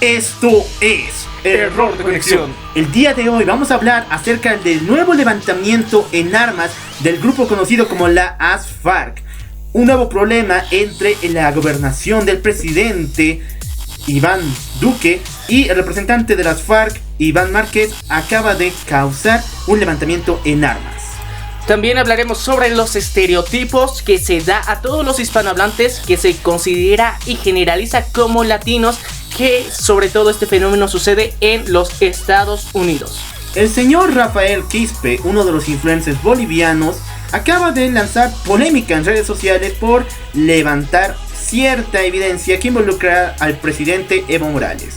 Esto es Error de Conexión. El día de hoy vamos a hablar acerca del nuevo levantamiento en armas del grupo conocido como la ASFARC. Un nuevo problema entre la gobernación del presidente Iván Duque y el representante de las FARC, Iván Márquez, acaba de causar un levantamiento en armas. También hablaremos sobre los estereotipos que se da a todos los hispanohablantes que se considera y generaliza como latinos, que sobre todo este fenómeno sucede en los Estados Unidos. El señor Rafael Quispe, uno de los influencers bolivianos, acaba de lanzar polémica en redes sociales por levantar cierta evidencia que involucra al presidente Evo Morales.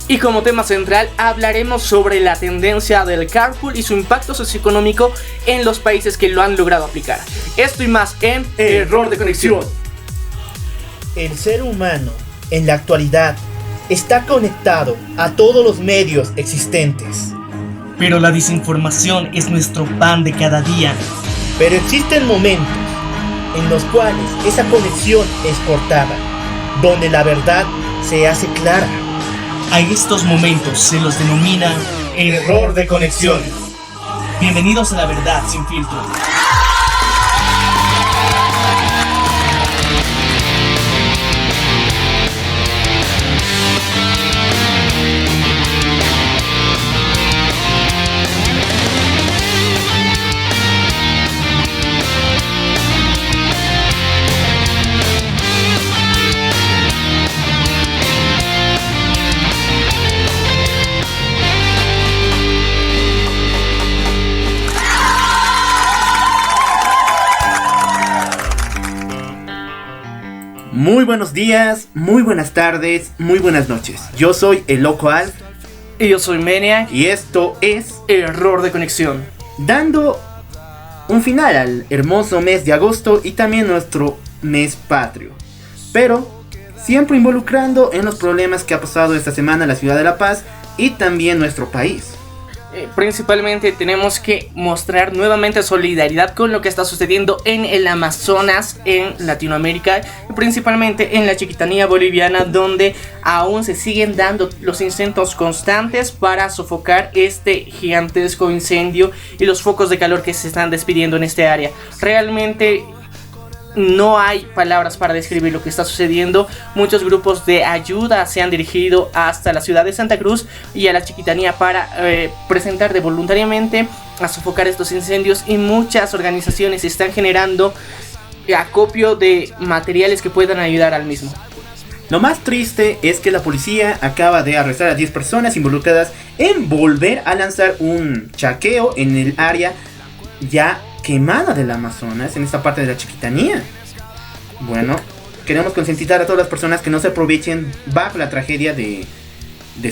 Y como tema central hablaremos sobre la tendencia del carpool y su impacto socioeconómico en los países que lo han logrado aplicar. Esto y más en Error de Conexión. El ser humano en la actualidad está conectado a todos los medios existentes. Pero la desinformación es nuestro pan de cada día. Pero existen momentos en los cuales esa conexión es cortada, donde la verdad se hace clara. A estos momentos se los denomina Error de conexión. Bienvenidos a la verdad sin filtro. Muy buenos días, muy buenas tardes, muy buenas noches. Yo soy el Loco Alf. Y yo soy Maniac. Y esto es Error de Conexión. Dando un final al hermoso mes de agosto y también nuestro mes patrio. Pero siempre involucrando en los problemas que ha pasado esta semana en la ciudad de La Paz y también nuestro país. Principalmente tenemos que mostrar nuevamente solidaridad con lo que está sucediendo en el Amazonas, en Latinoamérica, y principalmente en la chiquitanía boliviana, donde aún se siguen dando los intentos constantes para sofocar este gigantesco incendio y los focos de calor que se están despidiendo en este área. Realmente no hay palabras para describir lo que está sucediendo. Muchos grupos de ayuda se han dirigido hasta la ciudad de Santa Cruz y a la chiquitanía para presentar de voluntariamente a sofocar estos incendios, y muchas organizaciones están generando acopio de materiales que puedan ayudar al mismo. Lo más triste es que la policía acaba de arrestar a 10 personas involucradas en volver a lanzar un chaqueo en el área ya quemada del Amazonas, en esta parte de la chiquitanía. Bueno, queremos concientizar a todas las personas que no se aprovechen bajo la tragedia de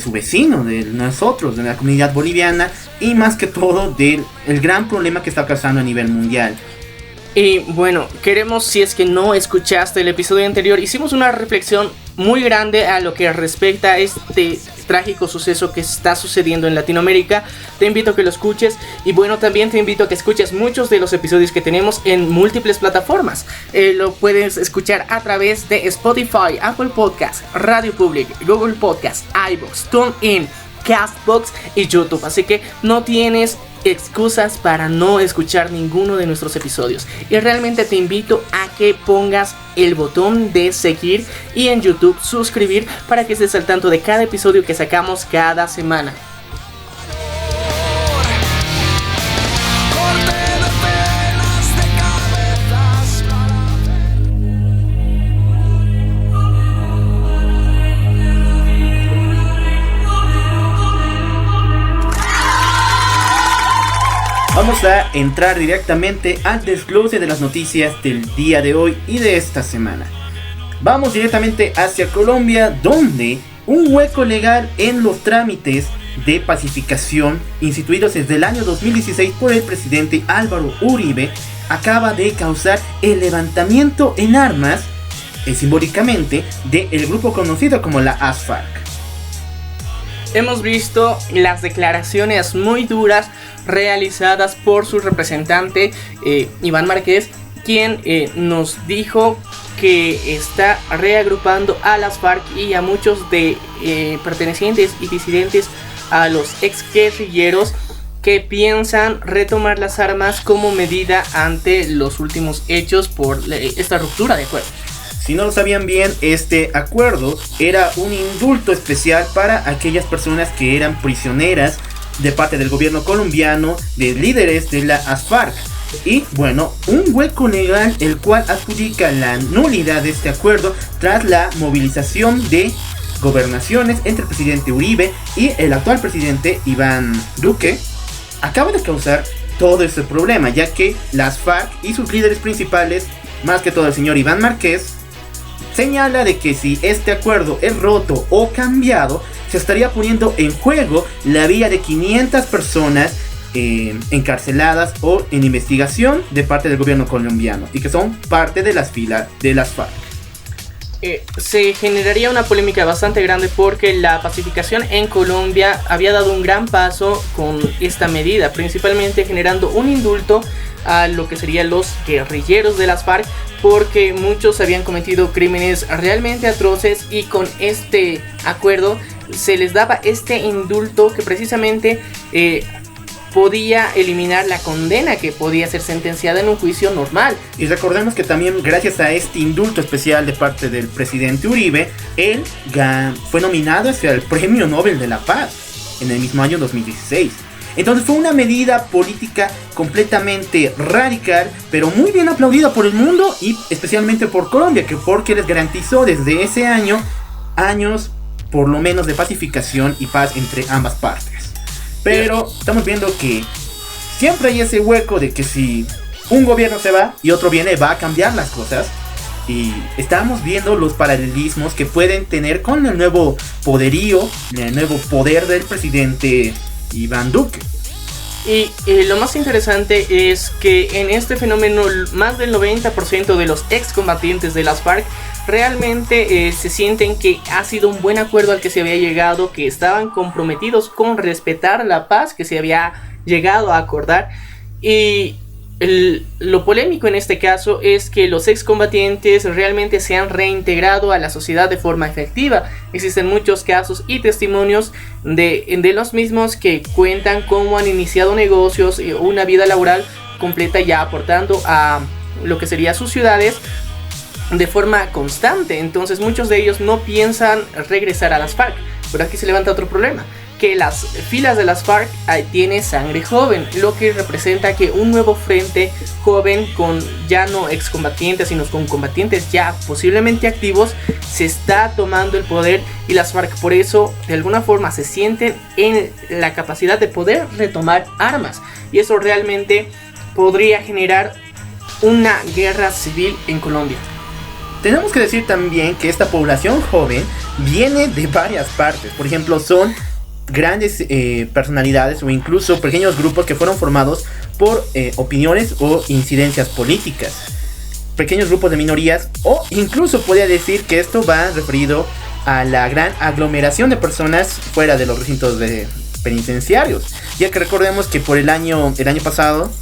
su vecino, de nosotros, de la comunidad boliviana, y más que todo del gran problema que está causando a nivel mundial. Y bueno, queremos, si es que no escuchaste el episodio anterior, hicimos una reflexión muy grande a lo que respecta a este trágico suceso que está sucediendo en Latinoamérica. Te invito a que lo escuches, y bueno, también te invito a que escuches muchos de los episodios que tenemos en múltiples plataformas. Lo puedes escuchar a través de Spotify, Apple Podcast, Radio Public, Google Podcast, iVoox, TuneIn, Castbox y YouTube. Así que no tienes excusas para no escuchar ninguno de nuestros episodios, y realmente te invito a que pongas el botón de seguir y en YouTube suscribir para que estés al tanto de cada episodio que sacamos cada semana. Vamos a entrar directamente al desglose de las noticias del día de hoy y de esta semana. Vamos directamente hacia Colombia, donde un hueco legal en los trámites de pacificación instituidos desde el año 2016 por el presidente Álvaro Uribe acaba de causar el levantamiento en armas, simbólicamente, del grupo conocido como la ASFARC. Hemos visto las declaraciones muy duras realizadas por su representante Iván Márquez, quien nos dijo que está reagrupando a las FARC y a muchos de pertenecientes y disidentes a los ex guerrilleros que piensan retomar las armas como medida ante los últimos hechos por esta ruptura de acuerdo. Si no lo sabían bien, este acuerdo era un indulto especial para aquellas personas que eran prisioneras de parte del gobierno colombiano, de líderes de las FARC. Y bueno, un hueco legal el cual adjudica la nulidad de este acuerdo tras la movilización de gobernaciones entre el presidente Uribe y el actual presidente Iván Duque, acaba de causar todo este problema, ya que las FARC y sus líderes principales, más que todo el señor Iván Márquez, señala de que si este acuerdo es roto o cambiado, se estaría poniendo en juego la vida de 500 personas encarceladas o en investigación de parte del gobierno colombiano y que son parte de las filas de las FARC. Se generaría una polémica bastante grande porque la pacificación en Colombia había dado un gran paso con esta medida, principalmente generando un indulto a lo que serían los guerrilleros de las FARC, porque muchos habían cometido crímenes realmente atroces y con este acuerdo se les daba este indulto que precisamente podía eliminar la condena que podía ser sentenciada en un juicio normal. Y recordemos que también gracias a este indulto especial de parte del presidente Uribe, él fue nominado hacia el Premio Nobel de la Paz en el mismo año 2016. Entonces fue una medida política completamente radical, pero muy bien aplaudida por el mundo y especialmente por Colombia, porque les garantizó desde ese año años por lo menos de pacificación y paz entre ambas partes. Pero estamos viendo que siempre hay ese hueco de que si un gobierno se va y otro viene, va a cambiar las cosas. Y estamos viendo los paralelismos que pueden tener con el nuevo poderío, el nuevo poder del presidente Iván Duque. Y lo más interesante es que en este fenómeno más del 90% de los excombatientes de las FARC realmente se sienten que ha sido un buen acuerdo al que se había llegado, que estaban comprometidos con respetar la paz que se había llegado a acordar. Y lo polémico en este caso es que los excombatientes realmente se han reintegrado a la sociedad de forma efectiva. Existen muchos casos y testimonios de los mismos que cuentan cómo han iniciado negocios y una vida laboral completa, ya aportando a lo que serían sus ciudades de forma constante. Entonces muchos de ellos no piensan regresar a las FARC. Pero aquí se levanta otro problema, que las filas de las FARC tiene sangre joven, lo que representa que un nuevo frente joven con ya no excombatientes, sino con combatientes ya posiblemente activos, se está tomando el poder, y las FARC por eso de alguna forma se sienten en la capacidad de poder retomar armas, y eso realmente podría generar una guerra civil en Colombia. Tenemos que decir también que esta población joven viene de varias partes. Por ejemplo, son grandes personalidades o incluso pequeños grupos que fueron formados por opiniones o incidencias políticas. Pequeños grupos de minorías, o incluso podría decir que esto va referido a la gran aglomeración de personas fuera de los recintos penitenciarios. Ya que recordemos que por el año pasado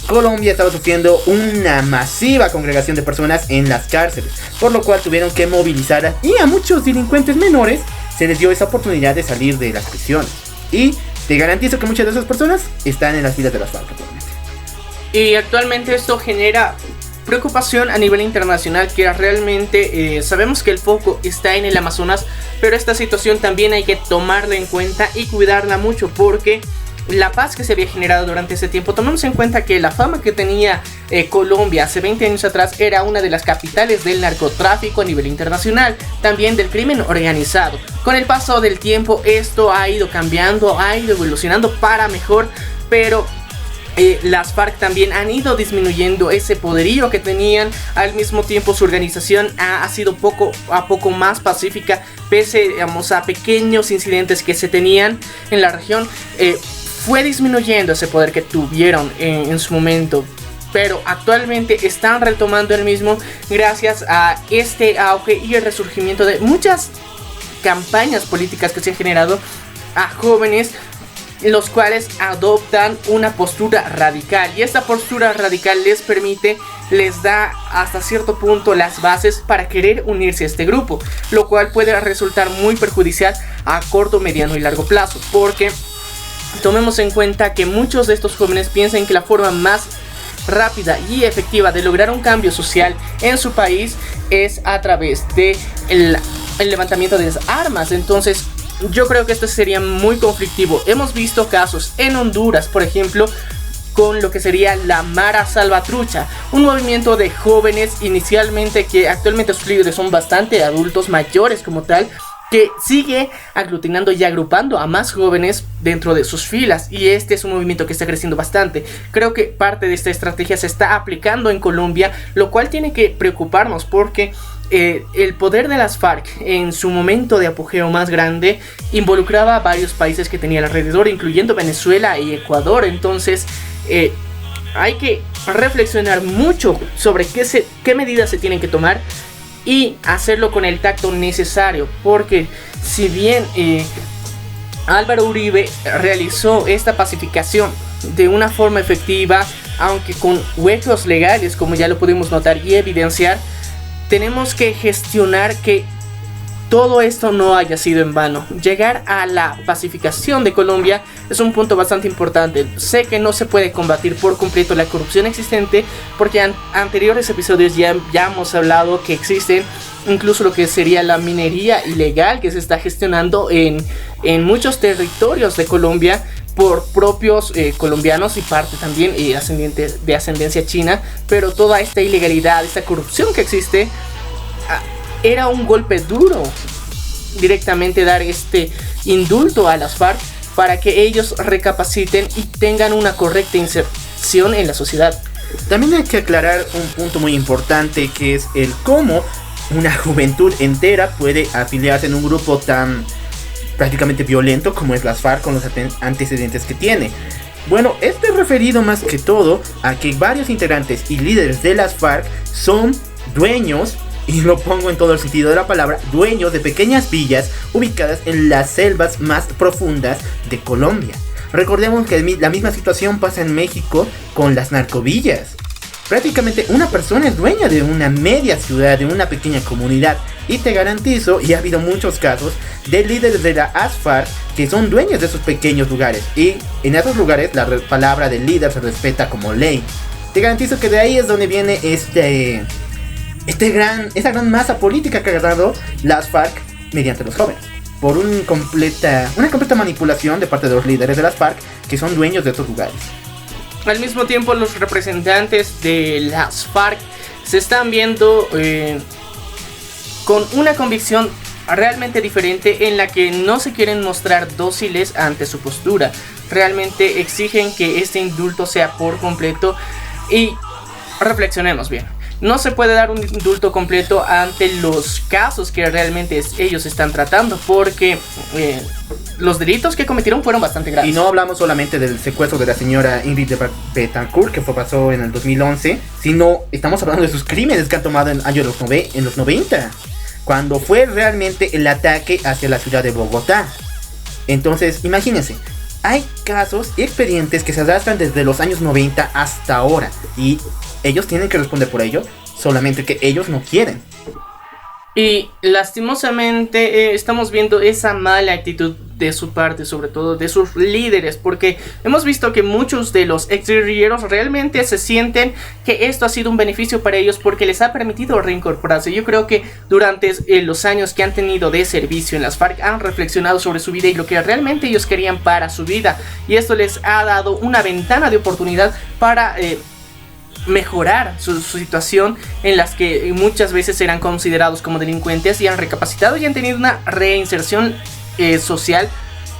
Colombia estaba sufriendo una masiva congregación de personas en las cárceles, por lo cual tuvieron que movilizar y a muchos delincuentes menores se les dio esa oportunidad de salir de las prisiones. Y te garantizo que muchas de esas personas están en las filas de las FARC actualmente. Y actualmente esto genera preocupación a nivel internacional, que realmente sabemos que el foco está en el Amazonas, pero esta situación también hay que tomarla en cuenta y cuidarla mucho, porque la paz que se había generado durante ese tiempo, tomemos en cuenta que la fama que tenía Colombia hace 20 años atrás era una de las capitales del narcotráfico a nivel internacional, también del crimen organizado. Con el paso del tiempo esto ha ido cambiando, ha ido evolucionando para mejor, pero las FARC también han ido disminuyendo ese poderío que tenían. Al mismo tiempo su organización ha sido poco a poco más pacífica, pese, digamos, a pequeños incidentes que se tenían en la región. Fue disminuyendo ese poder que tuvieron en su momento, pero actualmente están retomando el mismo gracias a este auge y el resurgimiento de muchas campañas políticas que se han generado a jóvenes, los cuales adoptan una postura radical, y esta postura radical les permite les da hasta cierto punto las bases para querer unirse a este grupo, lo cual puede resultar muy perjudicial a corto, mediano y largo plazo, porque tomemos en cuenta que muchos de estos jóvenes piensan que la forma más rápida y efectiva de lograr un cambio social en su país es a través de el levantamiento de las armas. Entonces yo creo que esto sería muy conflictivo. Hemos visto casos en Honduras, por ejemplo, con lo que sería la Mara Salvatrucha, un movimiento de jóvenes inicialmente que actualmente sus líderes son bastante adultos mayores como tal, que sigue aglutinando y agrupando a más jóvenes dentro de sus filas, y este es un movimiento que está creciendo bastante. Creo que parte de esta estrategia se está aplicando en Colombia, lo cual tiene que preocuparnos porque el poder de las FARC en su momento de apogeo más grande involucraba a varios países que tenían alrededor, incluyendo Venezuela y Ecuador. Entonces hay que reflexionar mucho sobre qué medidas se tienen que tomar y hacerlo con el tacto necesario, porque si bien Álvaro Uribe realizó esta pacificación de una forma efectiva, aunque con huecos legales, como ya lo pudimos notar y evidenciar, tenemos que gestionar que todo esto no haya sido en vano. Llegar a la pacificación de Colombia es un punto bastante importante. Sé que no se puede combatir por completo la corrupción existente, porque en anteriores episodios ya hemos hablado que existen incluso lo que sería la minería ilegal que se está gestionando en muchos territorios de Colombia por propios colombianos y parte también de ascendencia china. Pero toda esta ilegalidad, esta corrupción que existe, era un golpe duro directamente dar este indulto a las FARC para que ellos recapaciten y tengan una correcta inserción en la sociedad. También hay que aclarar un punto muy importante, que es el cómo una juventud entera puede afiliarse en un grupo tan prácticamente violento como es las FARC, con los antecedentes que tiene. Bueno, esto es referido más que todo a que varios integrantes y líderes de las FARC son dueños, y lo pongo en todo el sentido de la palabra, dueños de pequeñas villas ubicadas en las selvas más profundas de Colombia. Recordemos que la misma situación pasa en México con las narcovillas. Prácticamente una persona es dueña de una media ciudad, de una pequeña comunidad, y te garantizo, y ha habido muchos casos de líderes de la ASFAR que son dueños de esos pequeños lugares, y en esos lugares la palabra del líder se respeta como ley. Te garantizo que de ahí es donde viene esa gran masa política que ha agarrado las FARC mediante los jóvenes, por una completa manipulación de parte de los líderes de las FARC que son dueños de estos lugares. Al mismo tiempo, los representantes de las FARC se están viendo con una convicción realmente diferente, en la que no se quieren mostrar dóciles ante su postura. Realmente exigen que este indulto sea por completo, y reflexionemos bien. No se puede dar un indulto completo ante los casos que realmente ellos están tratando, porque los delitos que cometieron fueron bastante graves. Y no hablamos solamente del secuestro de la señora Ingrid Betancourt, que pasó en el 2011, sino estamos hablando de sus crímenes que han tomado en los 90, cuando fue realmente el ataque hacia la ciudad de Bogotá. Entonces, imagínense, hay casos y expedientes que se arrastran desde los años 90 hasta ahora, y ellos tienen que responder por ello, solamente que ellos no quieren. Y lastimosamente estamos viendo esa mala actitud de su parte, sobre todo de sus líderes, porque hemos visto que muchos de los exguerrilleros realmente se sienten que esto ha sido un beneficio para ellos, porque les ha permitido reincorporarse. Yo creo que durante los años que han tenido de servicio en las FARC han reflexionado sobre su vida y lo que realmente ellos querían para su vida, y esto les ha dado una ventana de oportunidad para mejorar su situación, en las que muchas veces eran considerados como delincuentes, y han recapacitado y han tenido una reinserción social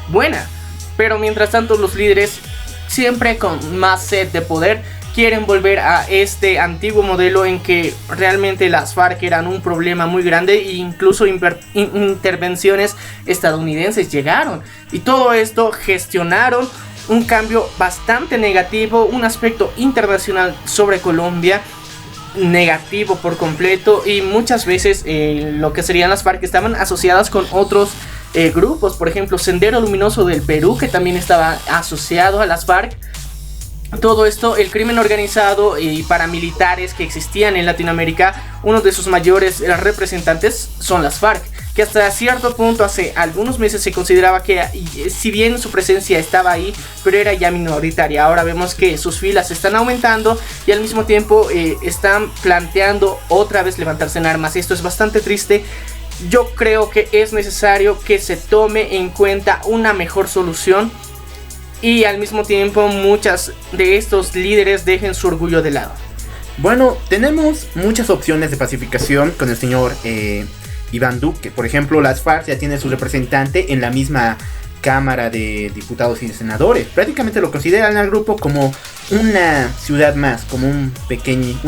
buena. Pero mientras tanto, los líderes, siempre con más sed de poder, quieren volver a este antiguo modelo en que realmente las FARC eran un problema muy grande, e incluso intervenciones estadounidenses llegaron, y todo esto gestionaron un cambio bastante negativo, un aspecto internacional sobre Colombia negativo por completo, y muchas veces lo que serían las FARC estaban asociadas con otros grupos, por ejemplo Sendero Luminoso del Perú, que también estaba asociado a las FARC, todo esto, el crimen organizado y paramilitares que existían en Latinoamérica, uno de sus mayores representantes son las FARC, que hasta cierto punto hace algunos meses se consideraba que, si bien su presencia estaba ahí, pero era ya minoritaria. Ahora vemos que sus filas están aumentando y al mismo tiempo están planteando otra vez levantarse en armas. Esto es bastante triste. Yo creo que es necesario que se tome en cuenta una mejor solución y al mismo tiempo muchas de estos líderes dejen su orgullo de lado. Bueno, tenemos muchas opciones de pacificación con el señor Iván Duque. Por ejemplo, las FARC ya tienen su representante en la misma Cámara de Diputados y Senadores. Prácticamente lo consideran al grupo como una ciudad más, como una pequeña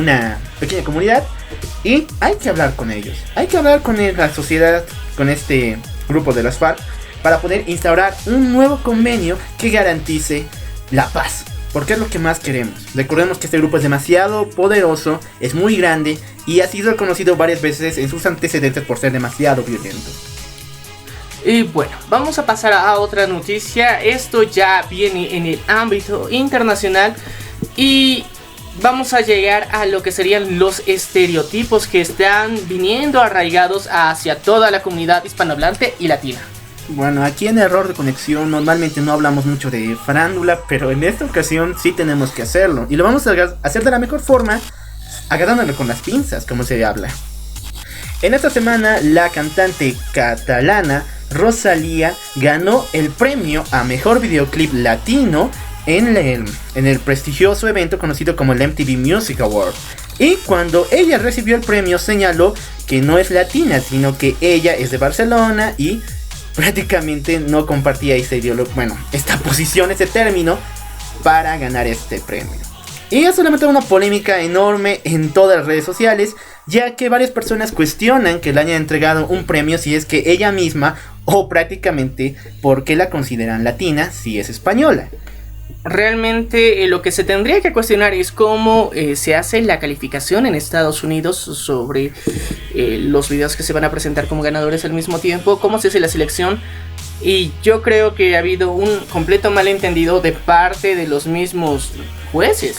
comunidad. Y hay que hablar con ellos. Hay que hablar con la sociedad, con este grupo de las FARC, para poder instaurar un nuevo convenio que garantice la paz. Porque es lo que más queremos. Recordemos que este grupo es demasiado poderoso, es muy grande y ha sido reconocido varias veces en sus antecedentes por ser demasiado violento. Y bueno, vamos a pasar a otra noticia. Esto ya viene en el ámbito internacional y vamos a llegar a lo que serían los estereotipos que están viniendo arraigados hacia toda la comunidad hispanohablante y latina. Bueno, aquí en Error de Conexión normalmente no hablamos mucho de farándula, pero en esta ocasión sí tenemos que hacerlo. Y lo vamos a hacer de la mejor forma, agarrándolo con las pinzas, como se habla. En esta semana, la cantante catalana Rosalía ganó el premio a Mejor Videoclip Latino en el prestigioso evento conocido como el MTV Music Award. Y cuando ella recibió el premio señaló que no es latina, sino que ella es de Barcelona y prácticamente no compartía esta posición, ese término para ganar este premio. Y eso le metió una polémica enorme en todas las redes sociales, ya que varias personas cuestionan que le hayan entregado un premio si es que ella misma, o prácticamente porque la consideran latina si es española. Realmente lo que se tendría que cuestionar es cómo se hace la calificación en Estados Unidos sobre los videos que se van a presentar como ganadores al mismo tiempo, cómo se hace la selección. Y yo creo que ha habido un completo malentendido de parte de los mismos jueces.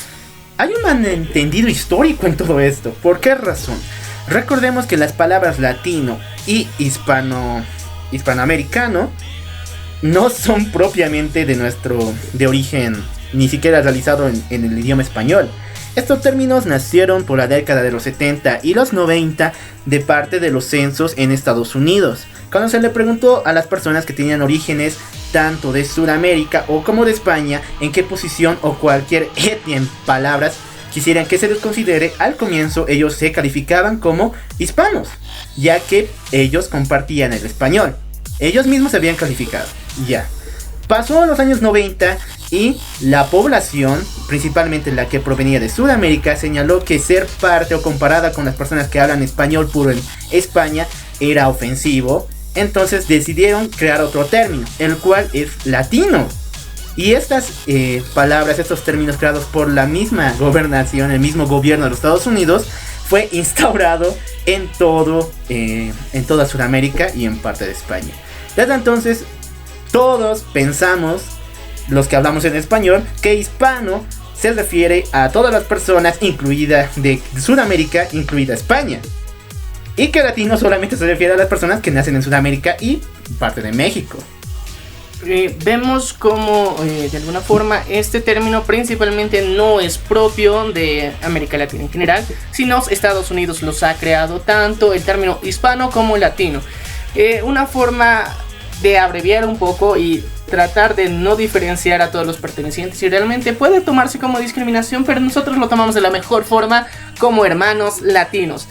Hay un malentendido histórico en todo esto. ¿Por qué razón? Recordemos que las palabras latino y hispanoamericano no son propiamente de origen, ni siquiera realizado en el idioma español. Estos términos nacieron por la década de los 70 y los 90 de parte de los censos en Estados Unidos, cuando se le preguntó a las personas que tenían orígenes tanto de Sudamérica o como de España en qué posición o cualquier etnia en palabras quisieran que se les considere. Al comienzo ellos se calificaban como hispanos, ya que ellos compartían el español. Ellos mismos se habían calificado. Ya. Pasó a los años 90 y la población, principalmente la que provenía de Sudamérica, señaló que ser parte o comparada con las personas que hablan español puro en España era ofensivo. Entonces decidieron crear otro término, el cual es latino. Y estas palabras, estos términos creados por la misma gobernación, el mismo gobierno de los Estados Unidos, fue instaurado en toda Sudamérica y en parte de España. Desde entonces, todos pensamos, los que hablamos en español, que hispano se refiere a todas las personas, incluida de Sudamérica, incluida España. Y que latino solamente se refiere a las personas que nacen en Sudamérica y parte de México. Vemos como de alguna forma este término principalmente no es propio de América Latina en general, sino Estados Unidos los ha creado, tanto el término hispano como latino. Una forma de abreviar un poco y tratar de no diferenciar a todos los pertenecientes, y realmente puede tomarse como discriminación, pero nosotros lo tomamos de la mejor forma, como hermanos latinos.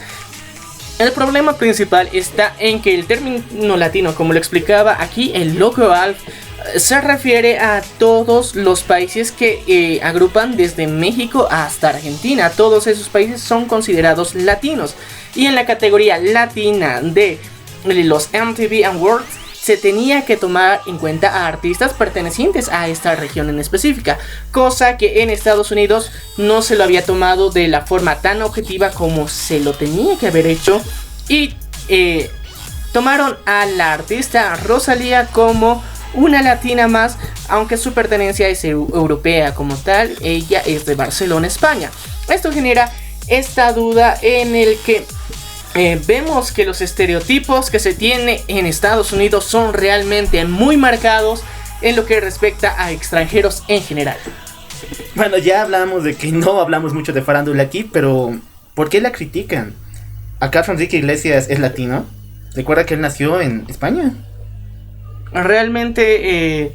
El problema principal está en que el término latino, como lo explicaba aquí el loco Alf, se refiere a todos los países que agrupan desde México hasta Argentina. Todos esos países son considerados latinos. Y en la categoría latina de los MTV Awards se tenía que tomar en cuenta a artistas pertenecientes a esta región en específica, cosa que en Estados Unidos no se lo había tomado de la forma tan objetiva como se lo tenía que haber hecho, y tomaron a la artista Rosalía como una latina más, aunque su pertenencia es europea como tal, ella es de Barcelona, España. Esto genera esta duda en el que vemos que los estereotipos que se tiene en Estados Unidos son realmente muy marcados en lo que respecta a extranjeros en general. Bueno, ya hablamos de que no hablamos mucho de farándula aquí, pero ¿por qué la critican? ¿Acaso Enrique Iglesias es latino? Recuerda que él nació en España. Realmente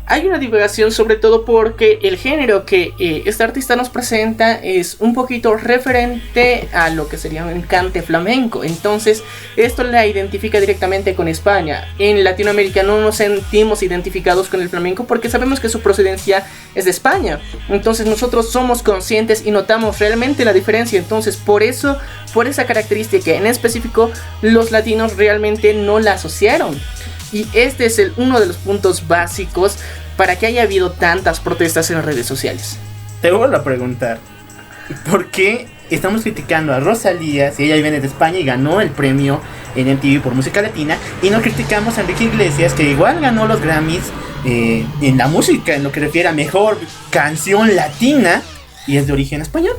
hay una divulgación, sobre todo porque el género que este artista nos presenta es un poquito referente a lo que sería un cante flamenco. Entonces esto la identifica directamente con España. En Latinoamérica no nos sentimos identificados con el flamenco porque sabemos que su procedencia es de España. Entonces nosotros somos conscientes y notamos realmente la diferencia. Entonces por eso, por esa característica en específico, los latinos realmente no la asociaron. Y este es uno de los puntos básicos para que haya habido tantas protestas en las redes sociales. Te vuelvo a preguntar, ¿por qué estamos criticando a Rosalía si ella viene de España y ganó el premio en MTV por música latina? Y no criticamos a Enrique Iglesias, que igual ganó los Grammys en la música, en lo que refiere a mejor canción latina, y es de origen español.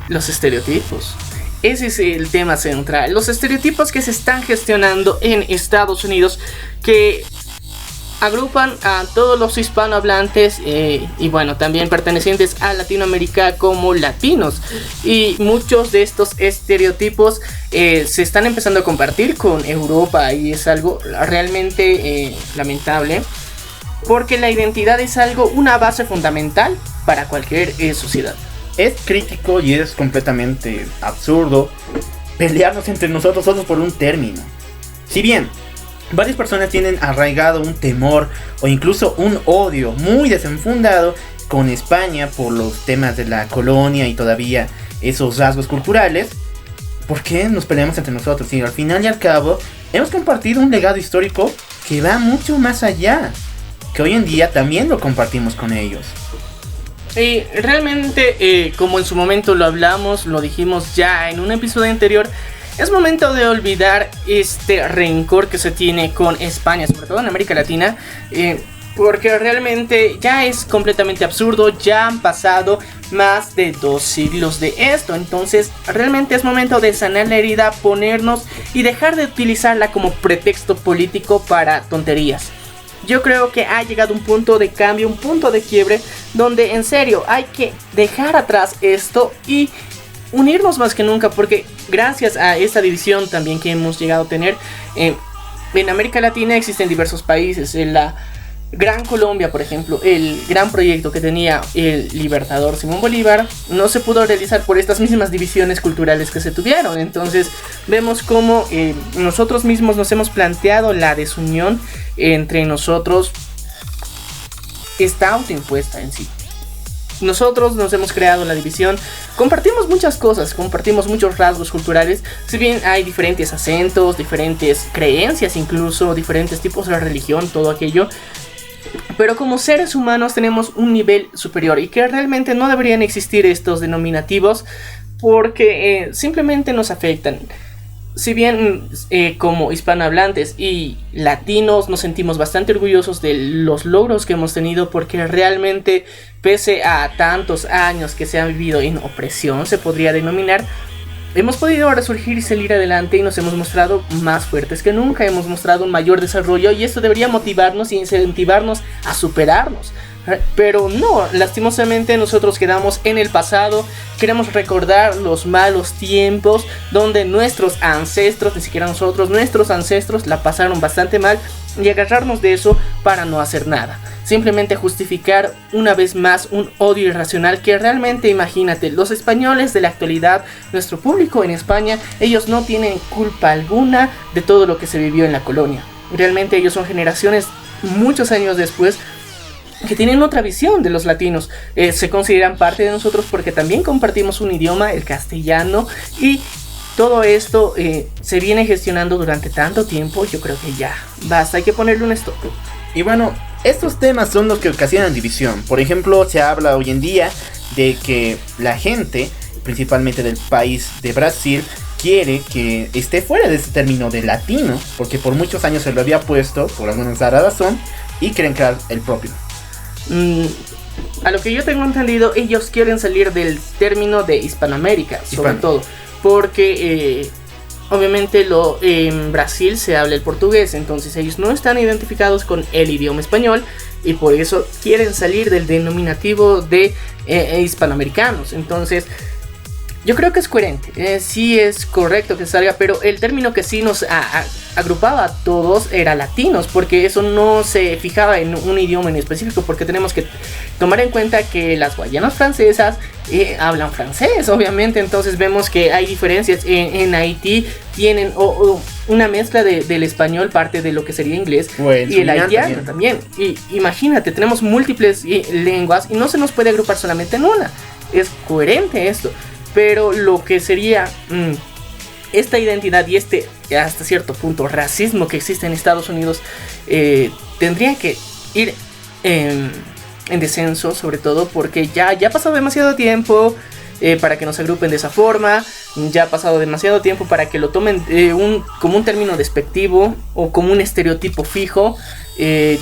Los estereotipos. Ese es el tema central. Los estereotipos que se están gestionando en Estados Unidos, que agrupan a todos los hispanohablantes y bueno, también pertenecientes a Latinoamérica como latinos. Y muchos de estos estereotipos se están empezando a compartir con Europa, y es algo realmente lamentable, porque la identidad es una base fundamental para cualquier sociedad. Es crítico y es completamente absurdo pelearnos entre nosotros solo por un término. Si bien varias personas tienen arraigado un temor o incluso un odio muy desenfundado con España por los temas de la colonia y todavía esos rasgos culturales, ¿por qué nos peleamos entre nosotros? Y al final y al cabo hemos compartido un legado histórico que va mucho más allá, que hoy en día también lo compartimos con ellos. Y realmente, como en su momento lo hablamos, lo dijimos ya en un episodio anterior, es momento de olvidar este rencor que se tiene con España, sobre todo en América Latina, porque realmente ya es completamente absurdo. Ya han pasado más de 2 siglos de esto. Entonces realmente es momento de sanar la herida, ponernos y dejar de utilizarla como pretexto político para tonterías. Yo creo que ha llegado un punto de cambio, un punto de quiebre, donde en serio hay que dejar atrás esto y unirnos más que nunca, porque gracias a esta división también que hemos llegado a tener en América Latina existen diversos países. En la Gran Colombia, por ejemplo, el gran proyecto que tenía el libertador Simón Bolívar no se pudo realizar por estas mismas divisiones culturales que se tuvieron. Entonces vemos cómo nosotros mismos nos hemos planteado la desunión entre nosotros, está autoimpuesta en sí. Nosotros nos hemos creado la división, compartimos muchas cosas, compartimos muchos rasgos culturales, si bien hay diferentes acentos, diferentes creencias, incluso diferentes tipos de religión, todo aquello, pero como seres humanos tenemos un nivel superior y que realmente no deberían existir estos denominativos porque simplemente nos afectan. Si bien como hispanohablantes y latinos nos sentimos bastante orgullosos de los logros que hemos tenido, porque realmente pese a tantos años que se ha vivido en opresión, se podría denominar, hemos podido resurgir y salir adelante y nos hemos mostrado más fuertes que nunca, hemos mostrado un mayor desarrollo y esto debería motivarnos y incentivarnos a superarnos. Pero no, lastimosamente nosotros quedamos en el pasado, queremos recordar los malos tiempos donde nuestros ancestros, ni siquiera nosotros, nuestros ancestros la pasaron bastante mal y agarrarnos de eso para no hacer nada. Simplemente justificar una vez más un odio irracional que realmente, imagínate, los españoles de la actualidad, nuestro público en España, ellos no tienen culpa alguna de todo lo que se vivió en la colonia. Realmente ellos son generaciones muchos años después que tienen otra visión de los latinos, se consideran parte de nosotros porque también compartimos un idioma, el castellano, y todo esto se viene gestionando durante tanto tiempo. Yo creo que ya basta, hay que ponerle un stop. Y bueno, estos temas son los que ocasionan división. Por ejemplo, se habla hoy en día de que la gente, principalmente del país de Brasil, quiere que esté fuera de este término de latino, porque por muchos años se lo había puesto por alguna rara razón. y quieren crear el propio. A lo que yo tengo entendido, ellos quieren salir del término de Hispanoamérica, sobre todo, porque obviamente en Brasil se habla el portugués, entonces ellos no están identificados con el idioma español y por eso quieren salir del denominativo de hispanoamericanos. Entonces yo creo que es coherente, sí es correcto que salga, pero el término que sí nos agrupaba a todos era latinos, porque eso no se fijaba en un idioma en específico, porque tenemos que tomar en cuenta que las Guayanas francesas hablan francés, obviamente. Entonces vemos que hay diferencias. En Haití tienen una mezcla del español, parte de lo que sería inglés, y el haitiano también. Y imagínate, tenemos múltiples lenguas y no se nos puede agrupar solamente en una. Es coherente esto. Pero lo que sería esta identidad y hasta cierto punto racismo que existe en Estados Unidos tendría que ir en descenso, sobre todo porque ya ha pasado demasiado tiempo para que nos agrupen de esa forma. Ya ha pasado demasiado tiempo para que lo tomen como un término despectivo o como un estereotipo fijo.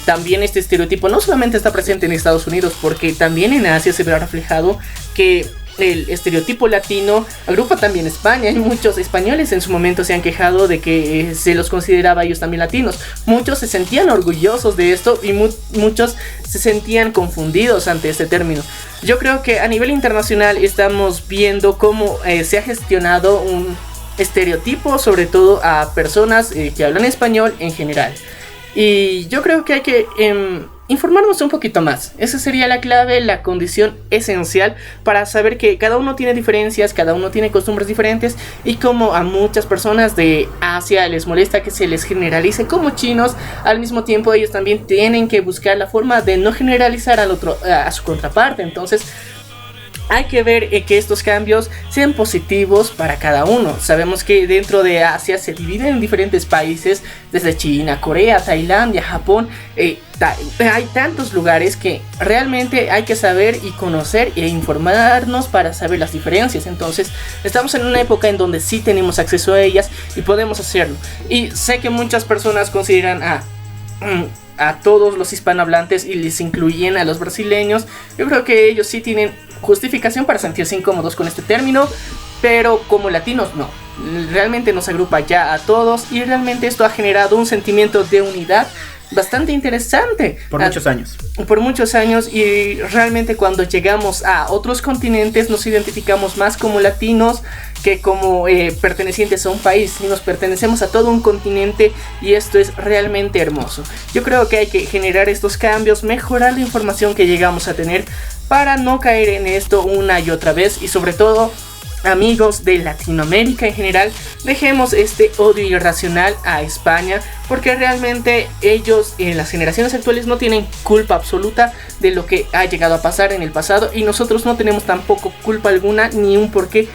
También este estereotipo no solamente está presente en Estados Unidos, porque también en Asia se verá reflejado que el estereotipo latino agrupa también España. Hay muchos españoles en su momento se han quejado de que se los consideraba ellos también latinos. Muchos se sentían orgullosos de esto y muchos se sentían confundidos ante este término. Yo creo que a nivel internacional estamos viendo cómo se ha gestionado un estereotipo, sobre todo a personas que hablan español en general. Y yo creo que hay que informarnos un poquito más. Esa sería la clave, la condición esencial para saber que cada uno tiene diferencias, cada uno tiene costumbres diferentes, y como a muchas personas de Asia les molesta que se les generalice como chinos, al mismo tiempo ellos también tienen que buscar la forma de no generalizar al otro, a su contraparte. Entonces hay que ver que estos cambios sean positivos para cada uno. Sabemos que dentro de Asia se dividen en diferentes países, desde China, Corea, Tailandia, Japón. Hay tantos lugares que realmente hay que saber y conocer e informarnos para saber las diferencias. Entonces estamos en una época en donde sí tenemos acceso a ellas y podemos hacerlo. Y sé que muchas personas consideran a todos los hispanohablantes y les incluyen a los brasileños. Yo creo que ellos sí tienen justificación para sentirse incómodos con este término, pero como latinos no. Realmente nos agrupa ya a todos y realmente esto ha generado un sentimiento de unidad bastante interesante. Por muchos años. Por muchos años, y realmente cuando llegamos a otros continentes nos identificamos más como latinos que como pertenecientes a un país, y nos pertenecemos a todo un continente, y esto es realmente hermoso. Yo creo que hay que generar estos cambios, mejorar la información que llegamos a tener para no caer en esto una y otra vez, y sobre todo, amigos de Latinoamérica en general, dejemos este odio irracional a España, porque realmente ellos en las generaciones actuales no tienen culpa absoluta de lo que ha llegado a pasar en el pasado, y nosotros no tenemos tampoco culpa alguna ni un porqué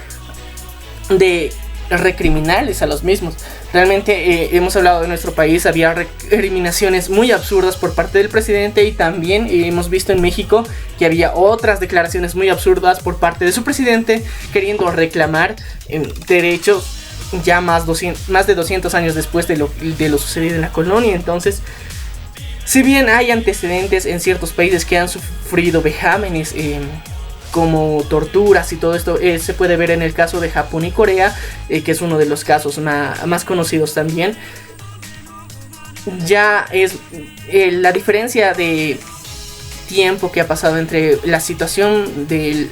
de recriminarles a los mismos. Realmente hemos hablado de nuestro país, había recriminaciones muy absurdas por parte del presidente, y también hemos visto en México que había otras declaraciones muy absurdas por parte de su presidente queriendo reclamar derechos ya más de 200 años después de lo sucedido en la colonia. Entonces, si bien hay antecedentes en ciertos países que han sufrido vejámenes como torturas y todo esto, se puede ver en el caso de Japón y Corea, que es uno de los casos más conocidos también. Ya es la diferencia de tiempo que ha pasado entre la situación de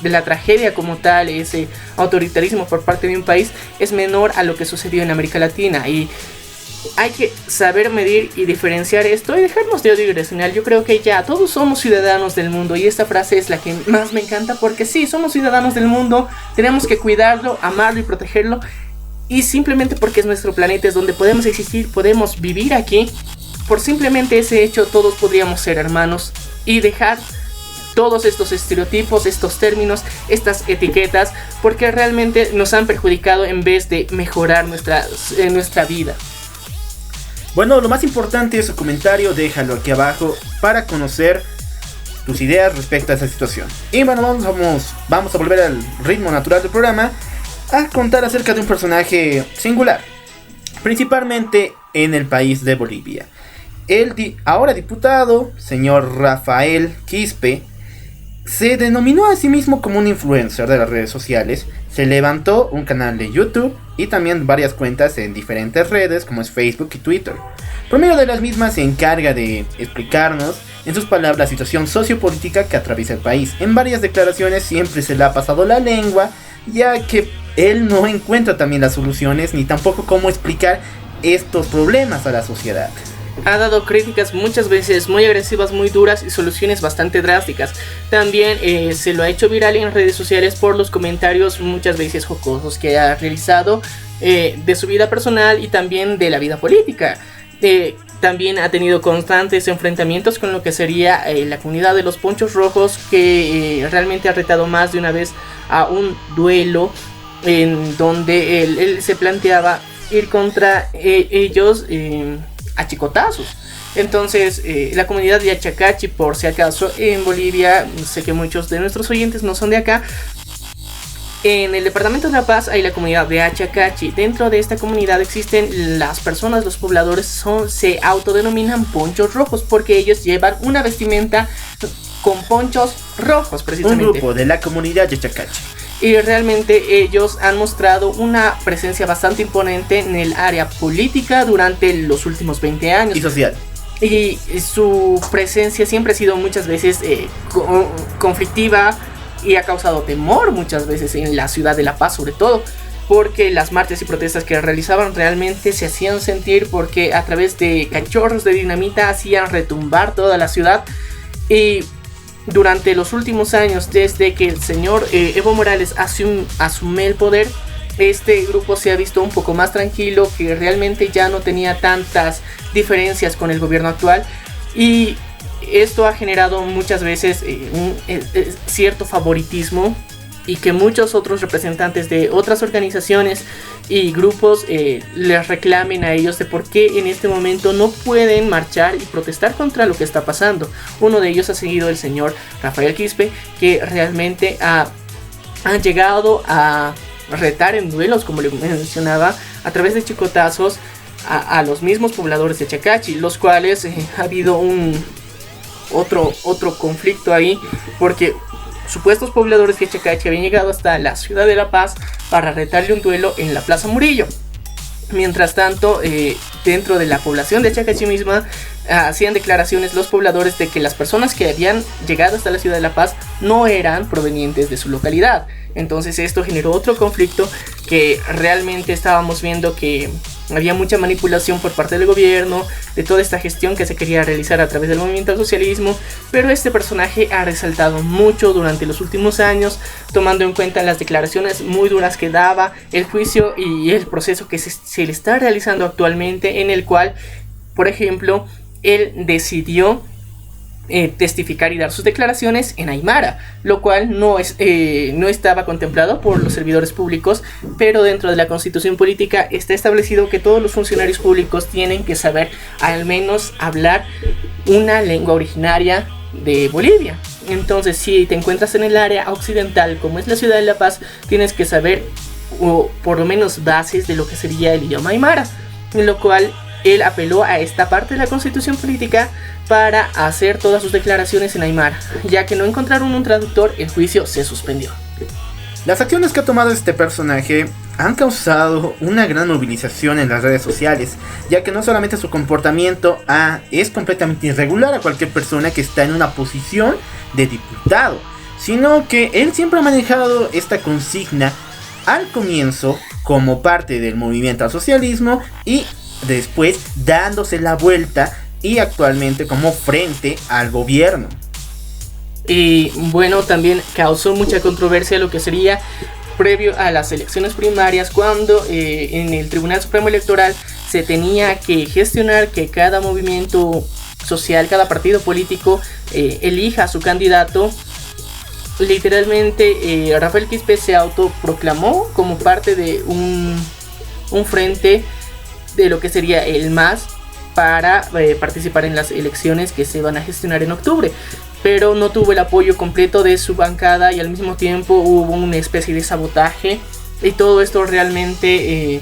la tragedia como tal, ese autoritarismo por parte de un país, es menor a lo que sucedió en América Latina, y hay que saber medir y diferenciar esto y dejarnos de odio irracional. Yo creo que ya todos somos ciudadanos del mundo, y esta frase es la que más me encanta, porque sí, somos ciudadanos del mundo, tenemos que cuidarlo, amarlo y protegerlo, y simplemente porque es nuestro planeta, es donde podemos existir, podemos vivir aquí. Por simplemente ese hecho todos podríamos ser hermanos y dejar todos estos estereotipos, estos términos, estas etiquetas, porque realmente nos han perjudicado en vez de mejorar nuestra vida. Bueno, lo más importante es su comentario, déjalo aquí abajo para conocer tus ideas respecto a esta situación. Y bueno, vamos a volver al ritmo natural del programa, a contar acerca de un personaje singular, principalmente en el país de Bolivia. ahora diputado, señor Rafael Quispe, se denominó a sí mismo como un influencer de las redes sociales. Se levantó un canal de YouTube y también varias cuentas en diferentes redes como es Facebook y Twitter. Por medio de las mismas se encarga de explicarnos, en sus palabras, la situación sociopolítica que atraviesa el país. En varias declaraciones siempre se le ha pasado la lengua, ya que él no encuentra también las soluciones ni tampoco cómo explicar estos problemas a la sociedad. Ha dado críticas muchas veces muy agresivas, muy duras y soluciones bastante drásticas. También se lo ha hecho viral en redes sociales por los comentarios muchas veces jocosos que ha realizado de su vida personal y también de la vida política. También ha tenido constantes enfrentamientos con lo que sería la comunidad de los Ponchos Rojos, que realmente ha retado más de una vez a un duelo en donde él se planteaba ir contra ellos a chicotazos. Entonces la comunidad de Achacachi, por si acaso, en Bolivia, sé que muchos de nuestros oyentes no son de acá. En el departamento de La Paz hay la comunidad de Achacachi. Dentro de esta comunidad existen las personas, los pobladores se autodenominan ponchos rojos porque ellos llevan una vestimenta con ponchos rojos precisamente. Un grupo de la comunidad de Achacachi. Y realmente ellos han mostrado una presencia bastante imponente en el área política durante los últimos 20 años. Y social. Y su presencia siempre ha sido muchas veces conflictiva y ha causado temor muchas veces en la ciudad de La Paz, sobre todo porque las marchas y protestas que realizaban realmente se hacían sentir, porque a través de cachorros de dinamita hacían retumbar toda la ciudad. Y durante los últimos años, desde que el señor Evo Morales asume el poder, este grupo se ha visto un poco más tranquilo, que realmente ya no tenía tantas diferencias con el gobierno actual, y esto ha generado muchas veces un cierto favoritismo, y que muchos otros representantes de otras organizaciones y grupos les reclamen a ellos de por qué en este momento no pueden marchar y protestar contra lo que está pasando. Uno de ellos ha seguido el señor Rafael Quispe, que realmente ha llegado a retar en duelos, como le mencionaba, a través de chicotazos a los mismos pobladores de Achacachi, los cuales ha habido otro conflicto ahí, porque supuestos pobladores de Achacachi habían llegado hasta la ciudad de La Paz para retarle un duelo en la Plaza Murillo. Mientras tanto, dentro de la población de Achacachi misma, hacían declaraciones los pobladores de que las personas que habían llegado hasta la ciudad de La Paz no eran provenientes de su localidad. Entonces esto generó otro conflicto, que realmente estábamos viendo que había mucha manipulación por parte del gobierno, de toda esta gestión que se quería realizar a través del movimiento al socialismo. Pero este personaje ha resaltado mucho durante los últimos años, tomando en cuenta las declaraciones muy duras que daba, el juicio y el proceso que se le está realizando actualmente, en el cual, por ejemplo, él decidió testificar y dar sus declaraciones en Aymara, lo cual no estaba contemplado por los servidores públicos, pero dentro de la constitución política está establecido que todos los funcionarios públicos tienen que saber al menos hablar una lengua originaria de Bolivia. Entonces, si te encuentras en el área occidental, como es la ciudad de La Paz, tienes que saber, o por lo menos, bases de lo que sería el idioma Aymara, en lo cual él apeló a esta parte de la constitución política para hacer todas sus declaraciones en Aymara. Ya que no encontraron un traductor, el juicio se suspendió. Las acciones que ha tomado este personaje han causado una gran movilización en las redes sociales, ya que no solamente su comportamiento es completamente irregular a cualquier persona que está en una posición de diputado, sino que él siempre ha manejado esta consigna al comienzo como parte del movimiento al socialismo, y después dándose la vuelta y actualmente como frente al gobierno. Y bueno, también causó mucha controversia lo que sería previo a las elecciones primarias, cuando en el Tribunal Supremo Electoral se tenía que gestionar que cada movimiento social, cada partido político elija a su candidato. Literalmente Rafael Quispe se autoproclamó como parte de un frente de lo que sería el MAS para participar en las elecciones que se van a gestionar en octubre, pero no tuvo el apoyo completo de su bancada, y al mismo tiempo hubo una especie de sabotaje, y todo esto realmente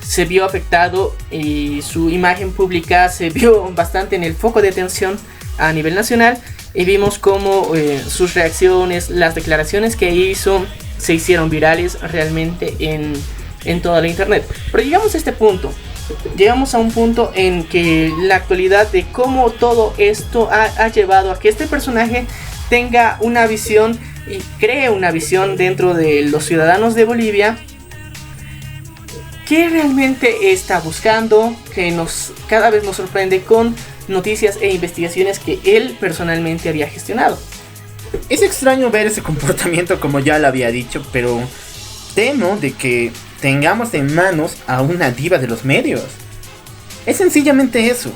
se vio afectado y su imagen pública se vio bastante en el foco de atención a nivel nacional, y vimos cómo sus reacciones, las declaraciones que hizo, se hicieron virales realmente en toda la internet. Pero llegamos a un punto en que la actualidad de cómo todo esto ha llevado a que este personaje tenga una visión y cree una visión dentro de los ciudadanos de Bolivia que realmente está buscando, que cada vez nos sorprende con noticias e investigaciones que él personalmente había gestionado. Es extraño ver ese comportamiento, como ya lo había dicho, pero temo de que tengamos en manos a una diva de los medios. Es sencillamente eso.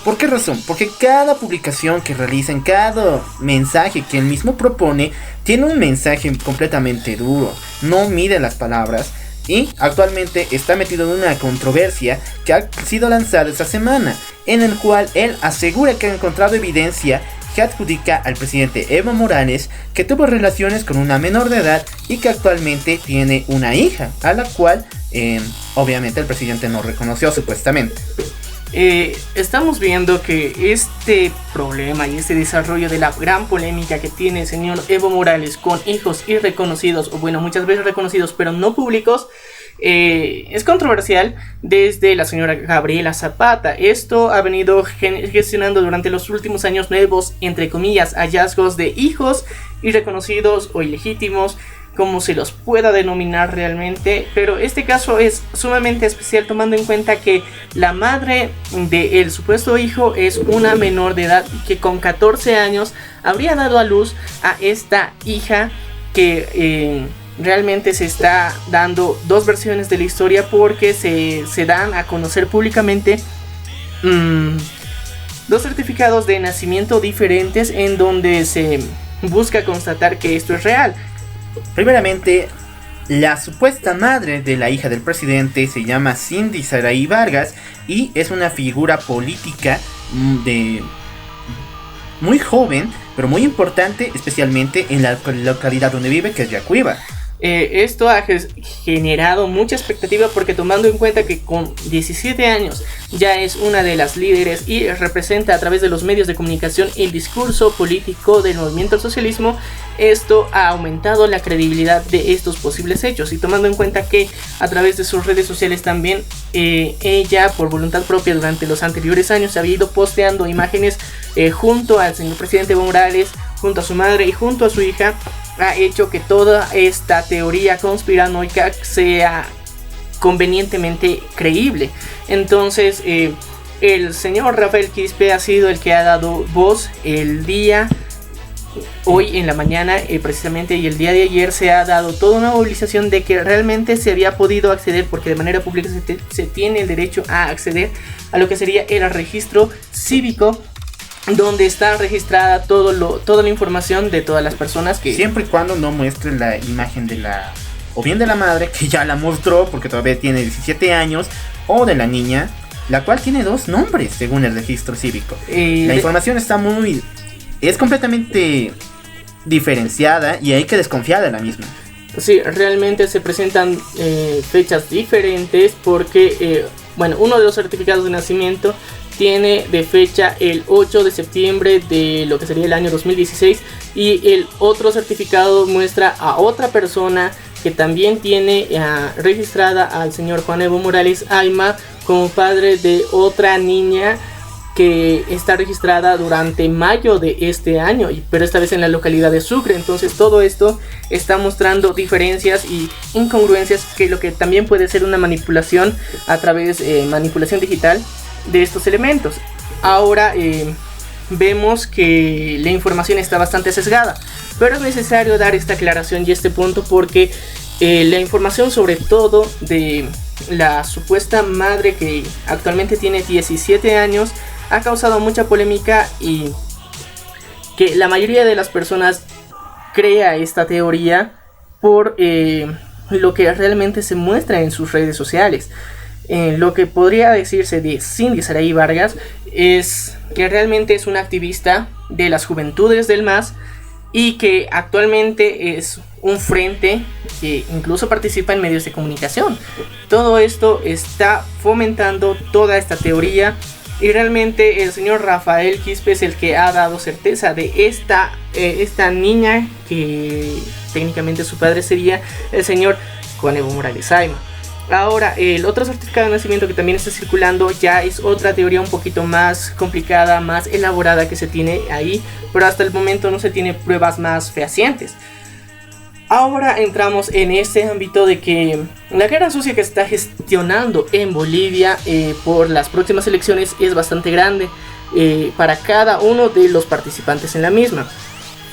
¿Por qué razón? Porque cada publicación que realizan, cada mensaje que él mismo propone, tiene un mensaje completamente duro, no mide las palabras, y actualmente está metido en una controversia que ha sido lanzada esta semana, en el cual él asegura que ha encontrado evidencia que adjudica al presidente Evo Morales que tuvo relaciones con una menor de edad y que actualmente tiene una hija, a la cual obviamente el presidente no reconoció supuestamente. Estamos viendo que este problema y este desarrollo de la gran polémica que tiene el señor Evo Morales con hijos irreconocidos, o bueno, muchas veces reconocidos pero no públicos, es controversial desde la señora Gabriela Zapata. Esto ha venido gestionando durante los últimos años nuevos, entre comillas, hallazgos de hijos irreconocidos o ilegítimos, como se los pueda denominar realmente, pero este caso es sumamente especial tomando en cuenta que la madre del supuesto hijo es una menor de edad y que con 14 años habría dado a luz a esta hija, que realmente se está dando dos versiones de la historia, porque se dan a conocer públicamente dos certificados de nacimiento diferentes en donde se busca constatar que esto es real. Primeramente, la supuesta madre de la hija del presidente se llama Cindy Saraí Vargas y es una figura política muy joven, pero muy importante, especialmente en la localidad donde vive, que es Yacuiba. Esto ha generado mucha expectativa, porque tomando en cuenta que con 17 años ya es una de las líderes y representa a través de los medios de comunicación el discurso político del movimiento al socialismo, esto ha aumentado la credibilidad de estos posibles hechos, y tomando en cuenta que a través de sus redes sociales también ella, por voluntad propia, durante los anteriores años había ido posteando imágenes junto al señor presidente Evo Morales, junto a su madre y junto a su hija, ha hecho que toda esta teoría conspiranoica sea convenientemente creíble. Entonces el señor Rafael Quispe ha sido el que ha dado voz el día hoy en la mañana, precisamente, y el día de ayer se ha dado toda una movilización de que realmente se había podido acceder, porque de manera pública se tiene el derecho a acceder a lo que sería el registro cívico, donde está registrada toda la información de todas las personas que... Siempre y cuando no muestren la imagen de o bien de la madre, que ya la mostró porque todavía tiene 17 años, o de la niña, la cual tiene dos nombres según el registro cívico. La información está es completamente diferenciada y hay que desconfiar de la misma. Sí, realmente se presentan fechas diferentes, porque uno de los certificados de nacimiento tiene de fecha el 8 de septiembre de lo que sería el año 2016, y el otro certificado muestra a otra persona que también tiene registrada al señor Juan Evo Morales Ayma como padre de otra niña que está registrada durante mayo de este año, pero esta vez en la localidad de Sucre. Entonces todo esto está mostrando diferencias y incongruencias, que lo que también puede ser una manipulación a través de manipulación digital de estos elementos. Ahora vemos que la información está bastante sesgada, pero es necesario dar esta aclaración y este punto, porque la información, sobre todo de la supuesta madre, que actualmente tiene 17 años, ha causado mucha polémica, y que la mayoría de las personas crea esta teoría por lo que realmente se muestra en sus redes sociales. Lo que podría decirse de Cindy Saraí Vargas es que realmente es una activista de las juventudes del MAS, y que actualmente es un frente que incluso participa en medios de comunicación. Todo esto está fomentando toda esta teoría y realmente el señor Rafael Quispe es el que ha dado certeza de esta niña, que técnicamente su padre sería el señor Juan Evo Morales Ayma. Ahora, el otro certificado de nacimiento que también está circulando ya es otra teoría un poquito más complicada, más elaborada que se tiene ahí, pero hasta el momento no se tiene pruebas más fehacientes. Ahora entramos en este ámbito de que la guerra sucia que se está gestionando en Bolivia por las próximas elecciones es bastante grande para cada uno de los participantes en la misma.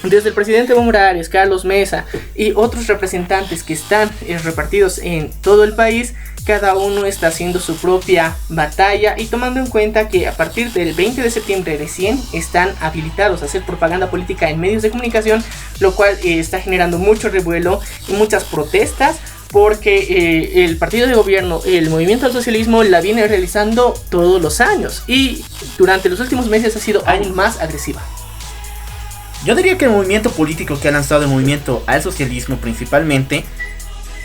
Desde el presidente Evo Morales, Carlos Mesa y otros representantes que están repartidos en todo el país, cada uno está haciendo su propia batalla, y tomando en cuenta que a partir del 20 de septiembre recién están habilitados a hacer propaganda política en medios de comunicación, lo cual está generando mucho revuelo y muchas protestas, porque el partido de gobierno, el Movimiento al Socialismo, la viene realizando todos los años y durante los últimos meses ha sido aún más agresiva. Yo diría que el movimiento político que ha lanzado el Movimiento al Socialismo principalmente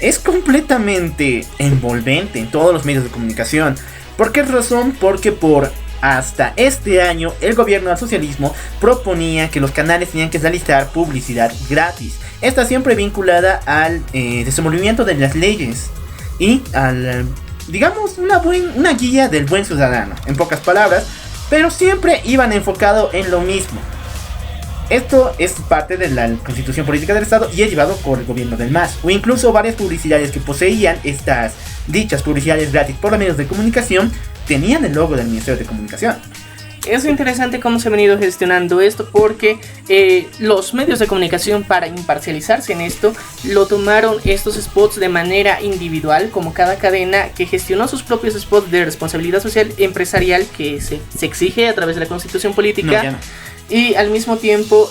es completamente envolvente en todos los medios de comunicación. ¿Por qué razón? Porque por hasta este año el gobierno al socialismo proponía que los canales tenían que realizar publicidad gratis. Esta siempre vinculada al desenvolvimiento de las leyes y al, digamos, una guía del buen ciudadano, en pocas palabras, pero siempre iban enfocado en lo mismo. Esto es parte de la Constitución Política del Estado y es llevado por el gobierno del MAS, o incluso varias publicidades que poseían estas dichas publicidades gratis por los medios de comunicación tenían el logo del Ministerio de Comunicación. Es interesante cómo se ha venido gestionando esto, porque los medios de comunicación, para imparcializarse en esto, lo tomaron estos spots de manera individual, como cada cadena que gestionó sus propios spots de responsabilidad social empresarial que se exige a través de la Constitución Política. No. Y al mismo tiempo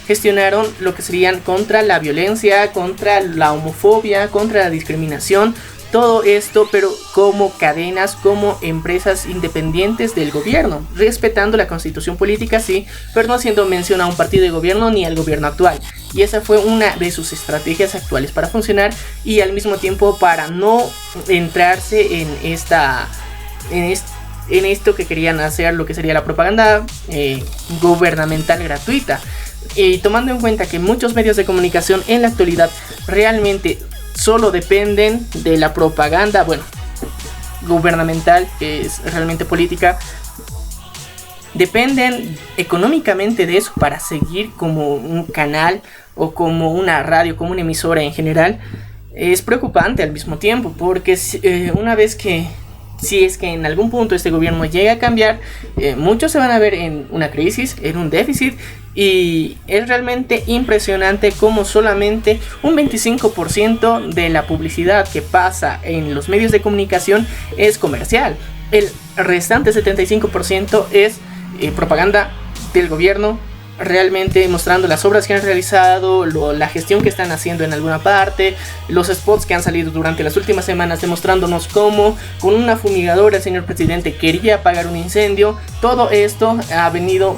gestionaron lo que serían contra la violencia, contra la homofobia, contra la discriminación, todo esto, pero como cadenas, como empresas independientes del gobierno, respetando la Constitución Política, sí, pero no haciendo mención a un partido de gobierno ni al gobierno actual. Y esa fue una de sus estrategias actuales para funcionar, y al mismo tiempo para no entrarse en esto que querían hacer, lo que sería la propaganda gubernamental gratuita. Y tomando en cuenta que muchos medios de comunicación en la actualidad realmente solo dependen de la propaganda, gubernamental, que es realmente política, dependen económicamente de eso para seguir como un canal o como una radio, como una emisora en general, es preocupante al mismo tiempo, porque una vez que, si es que en algún punto este gobierno llega a cambiar, muchos se van a ver en una crisis, en un déficit, y es realmente impresionante cómo solamente un 25% de la publicidad que pasa en los medios de comunicación es comercial. El restante 75% es propaganda del gobierno, realmente mostrando las obras que han realizado, la gestión que están haciendo en alguna parte, los spots que han salido durante las últimas semanas demostrándonos cómo con una fumigadora el señor presidente quería apagar un incendio. Todo esto ha venido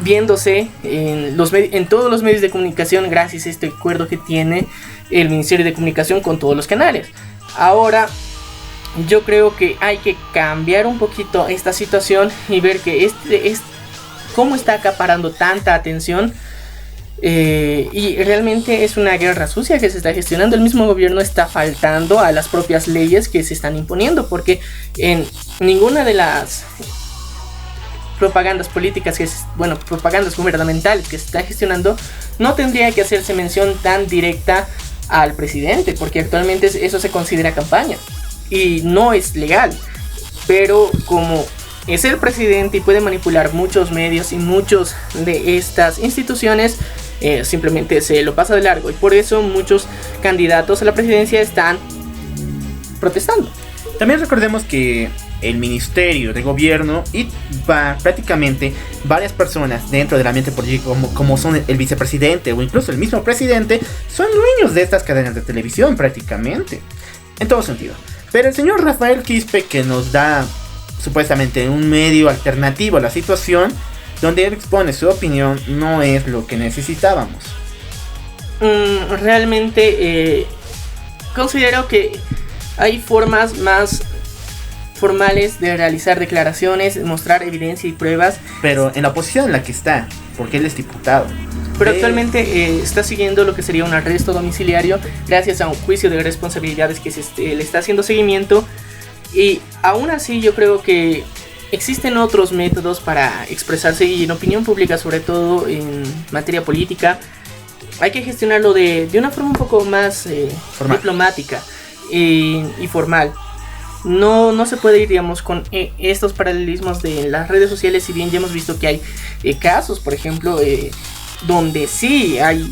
viéndose en todos los medios de comunicación gracias a este acuerdo que tiene el Ministerio de Comunicación con todos los canales. Ahora yo creo que hay que cambiar un poquito esta situación y ver que cómo está acaparando tanta atención, y realmente es una guerra sucia que se está gestionando. El mismo gobierno está faltando a las propias leyes que se están imponiendo, porque en ninguna de las propagandas políticas, propagandas gubernamentales que se está gestionando, no tendría que hacerse mención tan directa al presidente, porque actualmente eso se considera campaña y no es legal. Pero como es el presidente y puede manipular muchos medios y muchos de estas instituciones, simplemente se lo pasa de largo, y por eso muchos candidatos a la presidencia están protestando. También recordemos que el Ministerio de Gobierno y prácticamente varias personas dentro del ambiente político, como son el vicepresidente o incluso el mismo presidente, son dueños de estas cadenas de televisión prácticamente, en todo sentido. Pero el señor Rafael Quispe, que nos da supuestamente un medio alternativo a la situación, donde él expone su opinión, no es lo que necesitábamos. realmente considero que hay formas más formales de realizar declaraciones, mostrar evidencia y pruebas. Pero en la posición en la que está, porque él es diputado. Pero actualmente está siguiendo lo que sería un arresto domiciliario gracias a un juicio de responsabilidades que le está haciendo seguimiento. Y aún así yo creo que existen otros métodos para expresarse y en opinión pública, sobre todo en materia política, hay que gestionarlo de una forma un poco más diplomática y formal. No se puede ir, digamos, con estos paralelismos de las redes sociales, si bien ya hemos visto que hay casos, por ejemplo, donde sí hay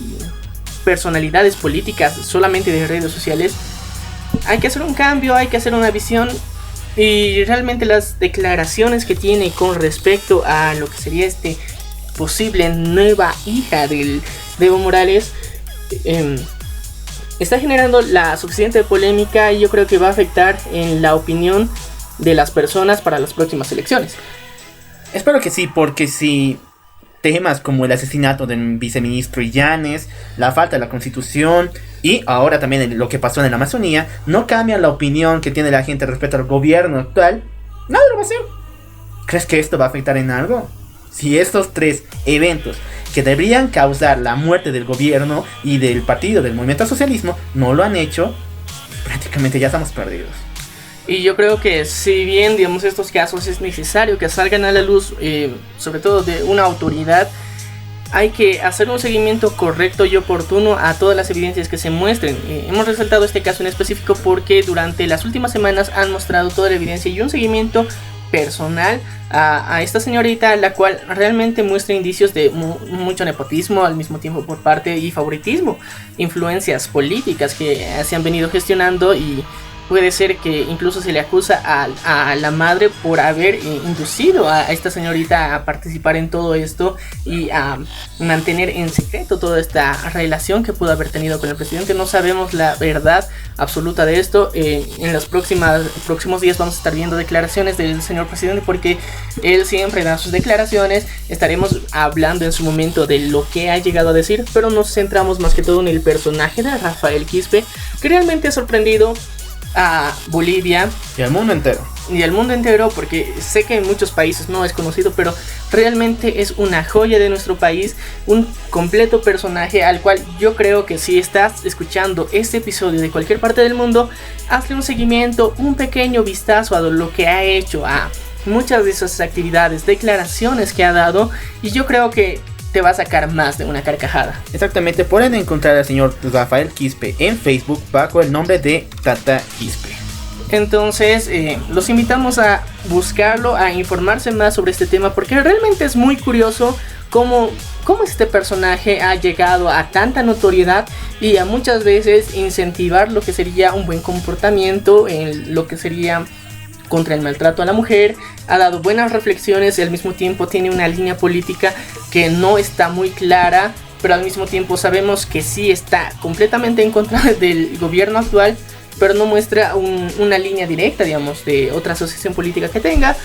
personalidades políticas solamente de redes sociales. Hay que hacer un cambio, hay que hacer una visión, y realmente las declaraciones que tiene con respecto a lo que sería posible nueva hija de Evo Morales está generando la suficiente polémica, y yo creo que va a afectar en la opinión de las personas para las próximas elecciones. Espero que sí, porque si temas como el asesinato del viceministro Illanes, la falta de la constitución y ahora también lo que pasó en la Amazonía no cambian la opinión que tiene la gente respecto al gobierno actual, nada lo va a hacer. ¿Crees que esto va a afectar en algo? Si estos tres eventos que deberían causar la muerte del gobierno y del partido del movimiento socialismo no lo han hecho, prácticamente ya estamos perdidos. Y yo creo que si bien, digamos, estos casos es necesario que salgan a la luz, sobre todo de una autoridad, hay que hacer un seguimiento correcto y oportuno a todas las evidencias que se muestren. Hemos resaltado este caso en específico porque durante las últimas semanas han mostrado toda la evidencia y un seguimiento personal a esta señorita, la cual realmente muestra indicios de mucho nepotismo, al mismo tiempo por parte y favoritismo, influencias políticas que se han venido gestionando, y puede ser que incluso se le acusa a la madre por haber inducido a esta señorita a participar en todo esto y a mantener en secreto toda esta relación que pudo haber tenido con el presidente. No sabemos la verdad absoluta de esto. En los próximos días vamos a estar viendo declaraciones del señor presidente, porque él siempre da sus declaraciones. Estaremos hablando en su momento de lo que ha llegado a decir, pero nos centramos más que todo en el personaje de Rafael Quispe, que realmente ha sorprendido a Bolivia y al mundo entero. Porque sé que en muchos países no es conocido, pero realmente es una joya de nuestro país, un completo personaje al cual yo creo que si estás escuchando este episodio de cualquier parte del mundo, hazle un seguimiento, un pequeño vistazo a lo que ha hecho, a muchas de esas actividades, declaraciones que ha dado, y yo creo que te va a sacar más de una carcajada. Exactamente, pueden encontrar al señor Rafael Quispe en Facebook bajo el nombre de Tata Quispe. Entonces los invitamos a buscarlo, a informarse más sobre este tema, porque realmente es muy curioso cómo este personaje ha llegado a tanta notoriedad y a muchas veces incentivar lo que sería un buen comportamiento en lo que sería contra el maltrato a la mujer. Ha dado buenas reflexiones y al mismo tiempo tiene una línea política que no está muy clara, pero al mismo tiempo sabemos que sí está completamente en contra del gobierno actual, pero no muestra una línea directa, digamos, de otra asociación política que tenga.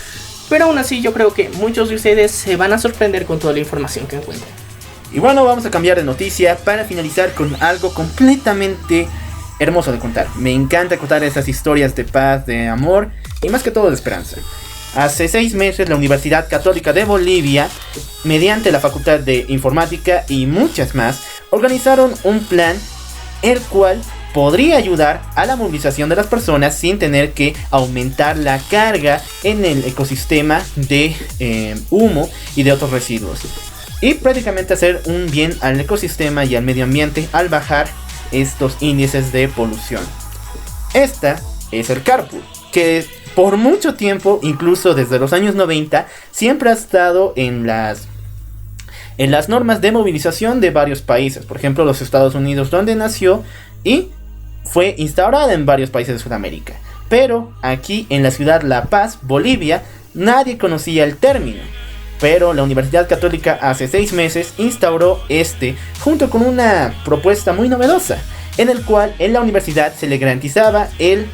Pero aún así yo creo que muchos de ustedes se van a sorprender con toda la información que encuentren. Y bueno, vamos a cambiar de noticia para finalizar con algo completamente hermoso de contar. Me encanta contar esas historias de paz, de amor y más que todo de esperanza. Hace 6 meses la Universidad Católica de Bolivia, mediante la Facultad de Informática y muchas más, organizaron un plan el cual podría ayudar a la movilización de las personas sin tener que aumentar la carga en el ecosistema de humo y de otros residuos, y prácticamente hacer un bien al ecosistema y al medio ambiente al bajar estos índices de polución. Esta es el carpool, que por mucho tiempo, incluso desde los años 90, siempre ha estado en las normas de movilización de varios países. Por ejemplo, los Estados Unidos, donde nació, y fue instaurada en varios países de Sudamérica. Pero aquí en la ciudad La Paz, Bolivia, nadie conocía el término. Pero la Universidad Católica hace 6 meses instauró junto con una propuesta muy novedosa, en el cual en la universidad se le garantizaba el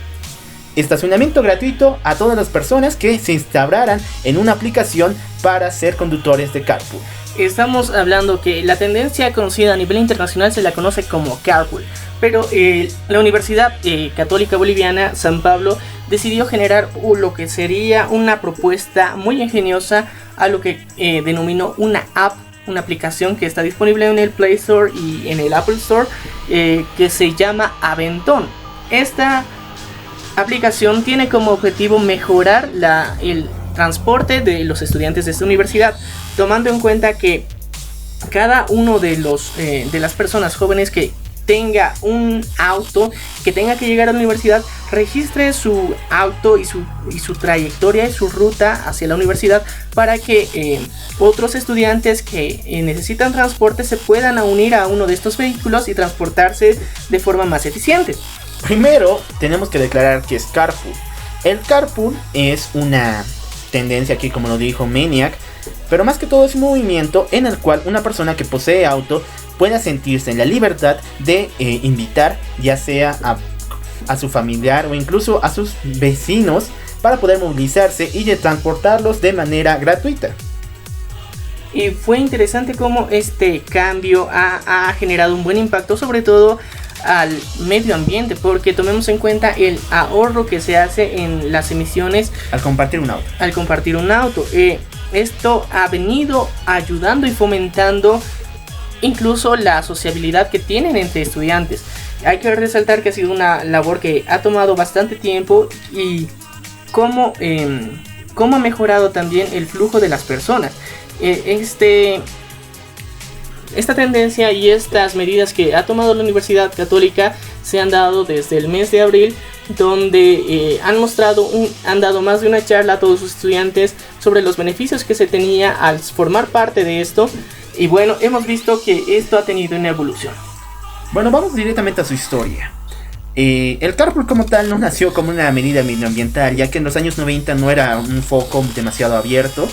estacionamiento gratuito a todas las personas que se instauraran en una aplicación para ser conductores de carpool. estamos hablando que la tendencia conocida a nivel internacional se la conoce como carpool, pero la Universidad Católica Boliviana San Pablo decidió generar lo que sería una propuesta muy ingeniosa a lo que denominó una app, una aplicación que está disponible en el Play Store y en el Apple Store, que se llama Aventón. Esta aplicación tiene como objetivo mejorar el transporte de los estudiantes de esta universidad, tomando en cuenta que cada uno de las personas jóvenes que tenga un auto, que tenga que llegar a la universidad, registre su auto y su trayectoria y su ruta hacia la universidad, para que otros estudiantes que necesitan transporte se puedan unir a uno de estos vehículos y transportarse de forma más eficiente. Primero tenemos que declarar que es carpool. El carpool es una tendencia aquí, como lo dijo Maniac, pero más que todo es un movimiento en el cual una persona que posee auto pueda sentirse en la libertad de invitar ya sea a su familiar o incluso a sus vecinos para poder movilizarse y de transportarlos de manera gratuita. Y fue interesante cómo este cambio ha generado un buen impacto, sobre todo al medio ambiente, porque tomemos en cuenta el ahorro que se hace en las emisiones al compartir un auto. Esto ha venido ayudando y fomentando incluso la sociabilidad que tienen entre estudiantes. Hay que resaltar que ha sido una labor que ha tomado bastante tiempo, y cómo ha mejorado también el flujo de las personas. Esta tendencia y estas medidas que ha tomado la Universidad Católica se han dado desde el mes de abril, donde han dado más de una charla a todos sus estudiantes sobre los beneficios que se tenía al formar parte de esto. Y bueno, hemos visto que esto ha tenido una evolución. Bueno, vamos directamente a su historia. El carpool como tal no nació como una medida medioambiental, ya que en los años 90 no era un foco demasiado abierto,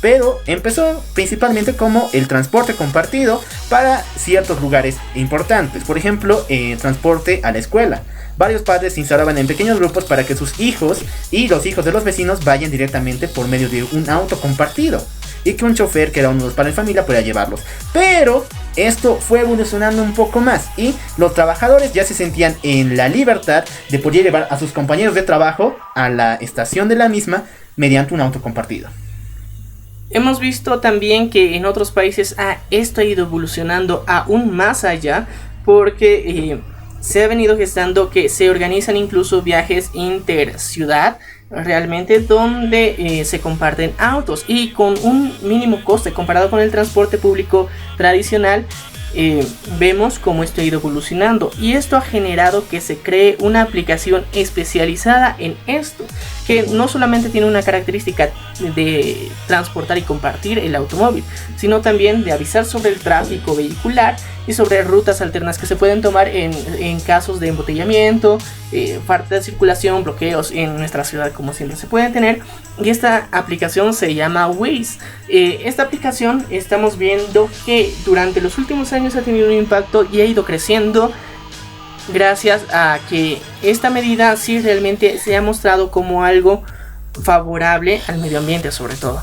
pero empezó principalmente como el transporte compartido para ciertos lugares importantes. Por ejemplo, transporte a la escuela. Varios padres se instalaban en pequeños grupos para que sus hijos y los hijos de los vecinos vayan directamente por medio de un auto compartido, y que un chofer, que era uno de los padres de familia, pueda llevarlos. Pero esto fue evolucionando un poco más, y los trabajadores ya se sentían en la libertad de poder llevar a sus compañeros de trabajo a la estación de la misma mediante un auto compartido. Hemos visto también que en otros países esto ha ido evolucionando aún más allá, porque se ha venido gestando que se organizan incluso viajes interciudad, realmente, donde se comparten autos y con un mínimo coste comparado con el transporte público tradicional. Vemos cómo esto ha ido evolucionando, y esto ha generado que se cree una aplicación especializada en esto, que no solamente tiene una característica de transportar y compartir el automóvil, sino también de avisar sobre el tráfico vehicular y sobre rutas alternas que se pueden tomar en casos de embotellamiento, falta de circulación, bloqueos en nuestra ciudad, como siempre se pueden tener. Y esta aplicación se llama Waze. Esta aplicación estamos viendo que durante los últimos años ha tenido un impacto y ha ido creciendo, gracias a que esta medida sí realmente se ha mostrado como algo favorable al medio ambiente, sobre todo.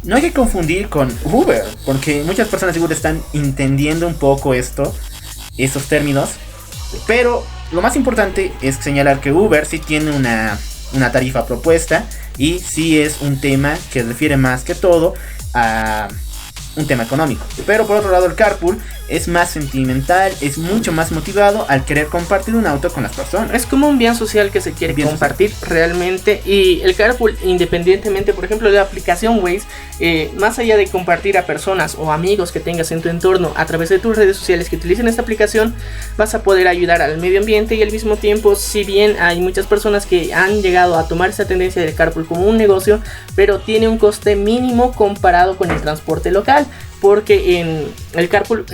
No hay que confundir con Uber, porque muchas personas seguro están entendiendo un poco estos términos, pero lo más importante es señalar que Uber sí tiene una tarifa propuesta, y sí es un tema que refiere más que todo a un tema económico. Pero por otro lado, el carpool es más sentimental, es mucho más motivado al querer compartir un auto con las personas. Es como un bien social que se quiere compartir realmente. Y el carpool, independientemente, por ejemplo, de la aplicación Waze, más allá de compartir a personas o amigos que tengas en tu entorno a través de tus redes sociales que utilicen esta aplicación, vas a poder ayudar al medio ambiente. Y al mismo tiempo, si bien hay muchas personas que han llegado a tomar esta tendencia del carpool como un negocio, pero tiene un coste mínimo comparado con el transporte local, porque en el carpool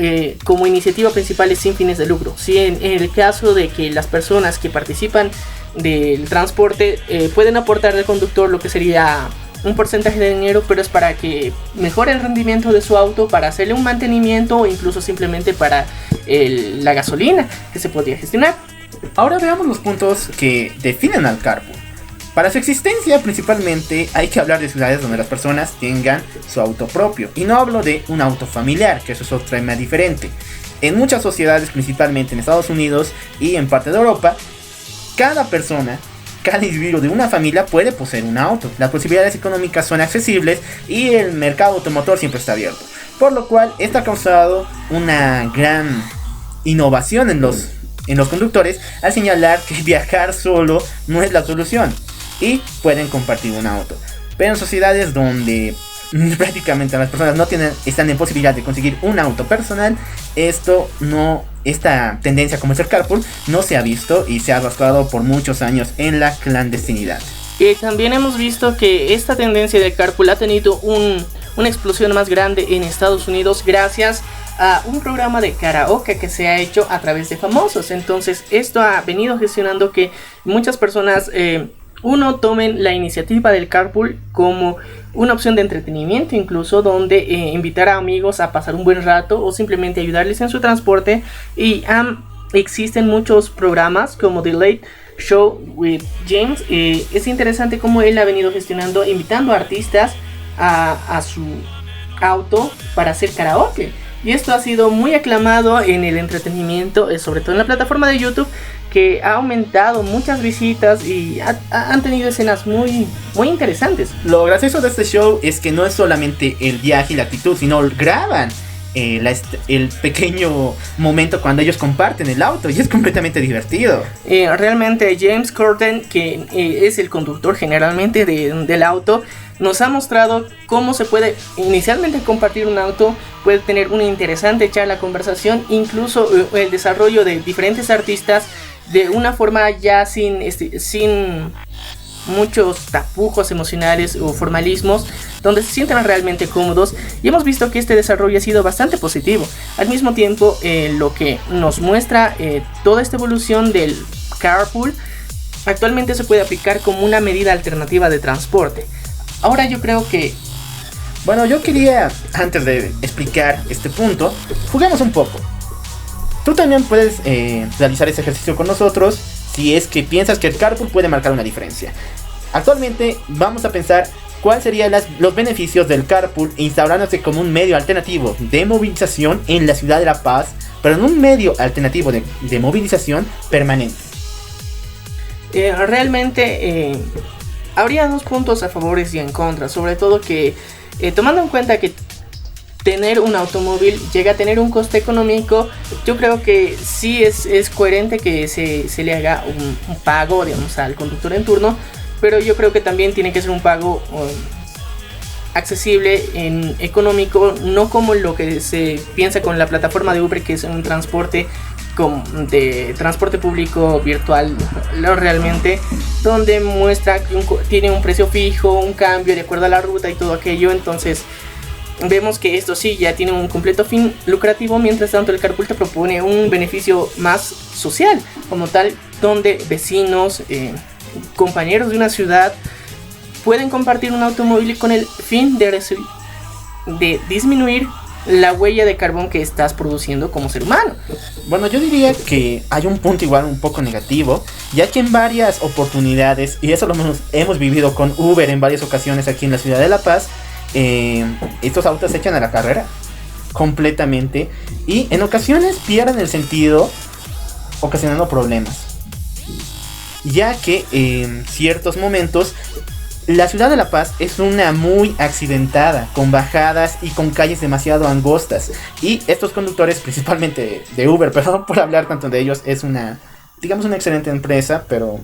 como iniciativa principal es sin fines de lucro. Si en el caso de que las personas que participan del transporte pueden aportar al conductor lo que sería un porcentaje de dinero, pero es para que mejore el rendimiento de su auto, para hacerle un mantenimiento o incluso simplemente para la gasolina que se podría gestionar. Ahora veamos los puntos que definen al carpool. Para su existencia, principalmente, hay que hablar de ciudades donde las personas tengan su auto propio. Y no hablo de un auto familiar, que eso es otro tema diferente. En muchas sociedades, principalmente en Estados Unidos y en parte de Europa, cada persona, cada individuo de una familia puede poseer un auto. Las posibilidades económicas son accesibles y el mercado automotor siempre está abierto. Por lo cual, esto ha causado una gran innovación en los conductores al señalar que viajar solo no es la solución y pueden compartir un auto. Pero en sociedades donde prácticamente las personas están en posibilidad de conseguir un auto personal, esta tendencia como es el carpool no se ha visto y se ha arrastrado por muchos años en la clandestinidad. Y también hemos visto que esta tendencia del carpool ha tenido una explosión más grande en Estados Unidos gracias a un programa de karaoke que se ha hecho a través de famosos. Entonces esto ha venido gestionando que muchas personas tomen la iniciativa del carpool como una opción de entretenimiento, incluso donde invitar a amigos a pasar un buen rato o simplemente ayudarles en su transporte. Y existen muchos programas como The Late Show with James. Es interesante cómo él ha venido gestionando, invitando a artistas a su auto para hacer karaoke. Y esto ha sido muy aclamado en el entretenimiento, sobre todo en la plataforma de YouTube, que ha aumentado muchas visitas y han tenido escenas muy, muy interesantes. Lo gracioso de este show es que no es solamente el viaje y la actitud, sino graban el pequeño momento cuando ellos comparten el auto y es completamente divertido. Realmente James Corden, que es el conductor generalmente del auto, nos ha mostrado cómo se puede inicialmente compartir un auto, puede tener una interesante charla, conversación, incluso el desarrollo de diferentes artistas de una forma ya sin muchos tapujos emocionales o formalismos, donde se sienten realmente cómodos, y hemos visto que este desarrollo ha sido bastante positivo. Al mismo tiempo, lo que nos muestra toda esta evolución del carpool actualmente se puede aplicar como una medida alternativa de transporte. Ahora yo creo que... Bueno, yo quería, antes de explicar este punto, juguemos un poco. Tú también puedes realizar ese ejercicio con nosotros si es que piensas que el carpool puede marcar una diferencia. Actualmente vamos a pensar cuáles serían los beneficios del carpool instaurándose como un medio alternativo de movilización en la ciudad de La Paz, pero en un medio alternativo de movilización permanente. Realmente habría dos puntos a favor y en contra, sobre todo que tomando en cuenta que tener un automóvil llega a tener un coste económico, yo creo que sí es coherente que se le haga un pago, digamos, al conductor en turno, pero yo creo que también tiene que ser un pago accesible, económico, no como lo que se piensa con la plataforma de Uber, que es un transporte de transporte público virtual, realmente, donde muestra que tiene un precio fijo, un cambio de acuerdo a la ruta y todo aquello. Entonces vemos que esto sí ya tiene un completo fin lucrativo, mientras tanto el carpool te propone un beneficio más social como tal, donde vecinos, compañeros de una ciudad pueden compartir un automóvil con el fin de disminuir la huella de carbón que estás produciendo como ser humano. Bueno, yo diría que hay un punto igual un poco negativo, ya que en varias oportunidades, y eso lo hemos vivido con Uber en varias ocasiones aquí en la ciudad de La Paz, estos autos se echan a la carrera completamente y en ocasiones pierden el sentido, ocasionando problemas, ya que en ciertos momentos la ciudad de La Paz es una muy accidentada, con bajadas y con calles demasiado angostas. Y estos conductores, principalmente de Uber, perdón por hablar tanto de ellos, es una excelente empresa, pero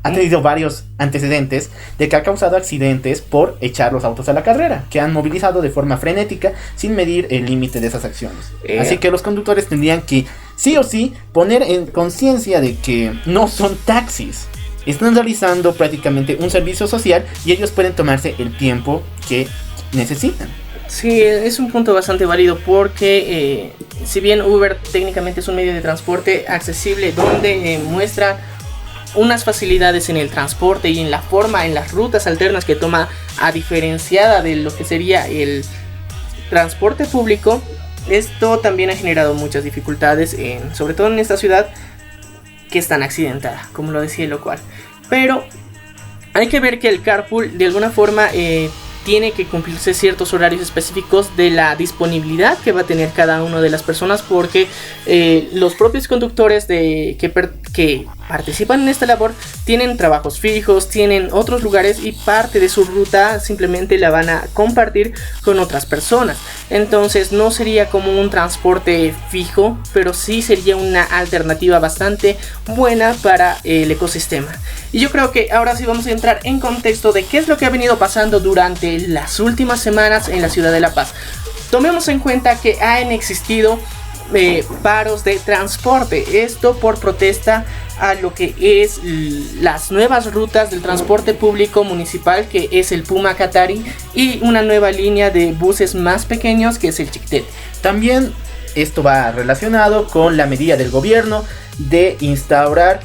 ha tenido varios antecedentes de que ha causado accidentes por echar los autos a la carrera, que han movilizado de forma frenética sin medir el límite de esas acciones. Así que los conductores tendrían que, sí o sí, poner en conciencia de que no son taxis. Están realizando prácticamente un servicio social y ellos pueden tomarse el tiempo que necesitan. Sí, es un punto bastante válido porque si bien Uber técnicamente es un medio de transporte accesible donde muestra unas facilidades en el transporte y en la forma, en las rutas alternas que toma, a diferenciada de lo que sería el transporte público, esto también ha generado muchas dificultades, sobre todo en esta ciudad que es tan accidentada, como lo decía el local. Pero hay que ver que el carpool de alguna forma tiene que cumplirse ciertos horarios específicos de la disponibilidad que va a tener cada una de las personas, porque los propios conductores que participan en esta labor tienen trabajos fijos, tienen otros lugares y parte de su ruta simplemente la van a compartir con otras personas. Entonces no sería como un transporte fijo, pero sí sería una alternativa bastante buena para el ecosistema. Y yo creo que ahora sí vamos a entrar en contexto de qué es lo que ha venido pasando durante las últimas semanas en la ciudad de La Paz. Tomemos en cuenta que han existido paros de transporte, esto por protesta a lo que es las nuevas rutas del transporte público municipal, que es el Puma Katari, y una nueva línea de buses más pequeños, que es el Chiquitete. También esto va relacionado con la medida del gobierno de instaurar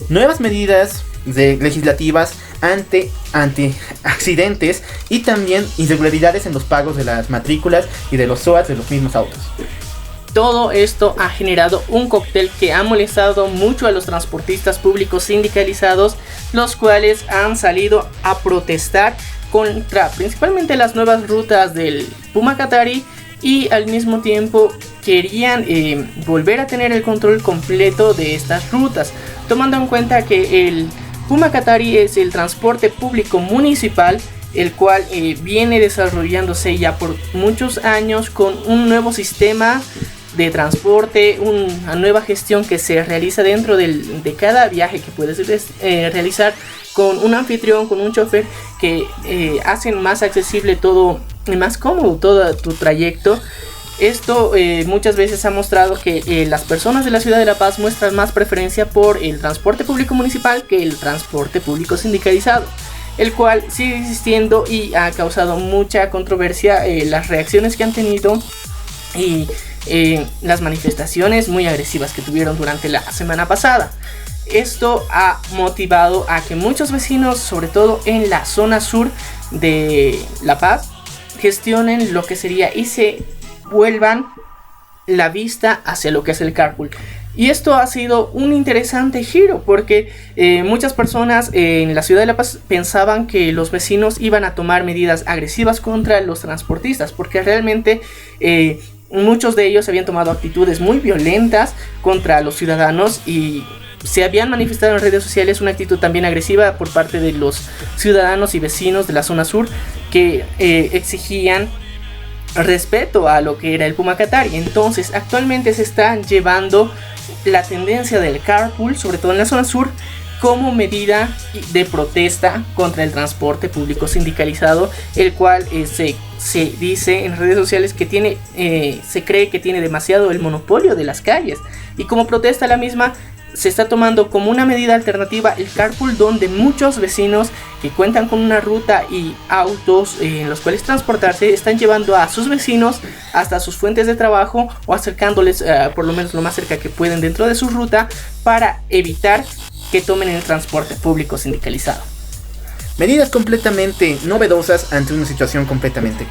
nuevas medidas legislativas ante accidentes y también irregularidades en los pagos de las matrículas y de los SOAT de los mismos autos. Todo esto ha generado un cóctel que ha molestado mucho a los transportistas públicos sindicalizados, los cuales han salido a protestar contra principalmente las nuevas rutas del Puma Katari, y al mismo tiempo querían volver a tener el control completo de estas rutas, tomando en cuenta que el Puma Katari es el transporte público municipal, el cual viene desarrollándose ya por muchos años con un nuevo sistema de transporte, una nueva gestión que se realiza dentro de cada viaje que puedes realizar, con un anfitrión, con un chofer, que hacen más accesible todo y más cómodo todo tu trayecto. Esto muchas veces ha mostrado que las personas de la ciudad de La Paz muestran más preferencia por el transporte público municipal que el transporte público sindicalizado, el cual sigue existiendo y ha causado mucha controversia las reacciones que han tenido y las manifestaciones muy agresivas que tuvieron durante la semana pasada. Esto ha motivado a que muchos vecinos, sobre todo en la zona sur de La Paz, gestionen lo que sería y se vuelvan la vista hacia lo que es el carpool. Y esto ha sido un interesante giro, porque muchas personas en la ciudad de La Paz pensaban que los vecinos iban a tomar medidas agresivas contra los transportistas, porque realmente muchos de ellos habían tomado actitudes muy violentas contra los ciudadanos y se habían manifestado en redes sociales una actitud también agresiva por parte de los ciudadanos y vecinos de la zona sur, que exigían respeto a lo que era el Puma Katari. Entonces actualmente se está llevando la tendencia del carpool, sobre todo en la zona sur, como medida de protesta contra el transporte público sindicalizado, el cual se dice en redes sociales que se cree que tiene demasiado el monopolio de las calles, y como protesta a la misma se está tomando como una medida alternativa el carpool, donde muchos vecinos que cuentan con una ruta y autos en los cuales transportarse están llevando a sus vecinos hasta sus fuentes de trabajo o acercándoles por lo menos lo más cerca que pueden dentro de su ruta, para evitar que tomen el transporte público sindicalizado. Medidas completamente novedosas ante una situación completamente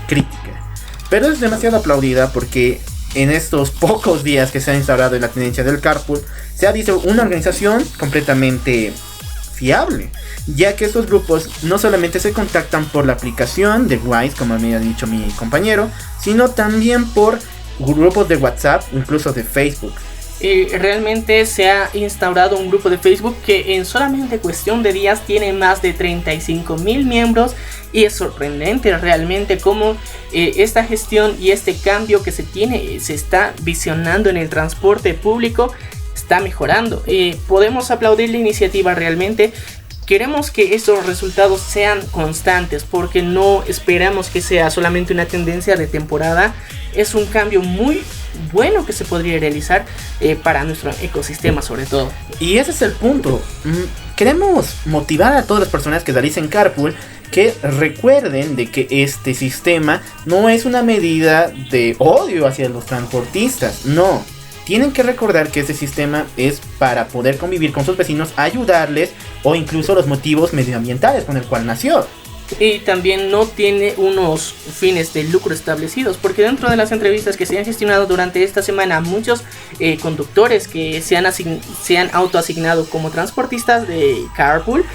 crítica, pero es demasiado aplaudida porque en estos pocos días que se ha instaurado la tendencia del carpool, se ha visto una organización completamente fiable, ya que estos grupos no solamente se contactan por la aplicación de Wise, como me ha dicho mi compañero, sino también por grupos de WhatsApp, incluso de Facebook. Realmente se ha instaurado un grupo de Facebook que en solamente cuestión de días tiene más de 35,000 miembros, y es sorprendente realmente cómo esta gestión y este cambio que se está visionando en el transporte público está mejorando. Podemos aplaudir la iniciativa realmente. Queremos que estos resultados sean constantes, porque no esperamos que sea solamente una tendencia de temporada. Es un cambio muy bueno que se podría realizar para nuestro ecosistema sobre todo. Y ese es el punto. Queremos motivar a todas las personas que realicen carpool que recuerden de que este sistema no es una medida de odio hacia los transportistas, no. Tienen que recordar que este sistema es para poder convivir con sus vecinos, ayudarles, o incluso los motivos medioambientales con el cual nació. y también no tiene unos fines de lucro establecidos, porque dentro de las entrevistas que se han gestionado durante esta semana, muchos conductores que se han autoasignado como transportistas de carpool,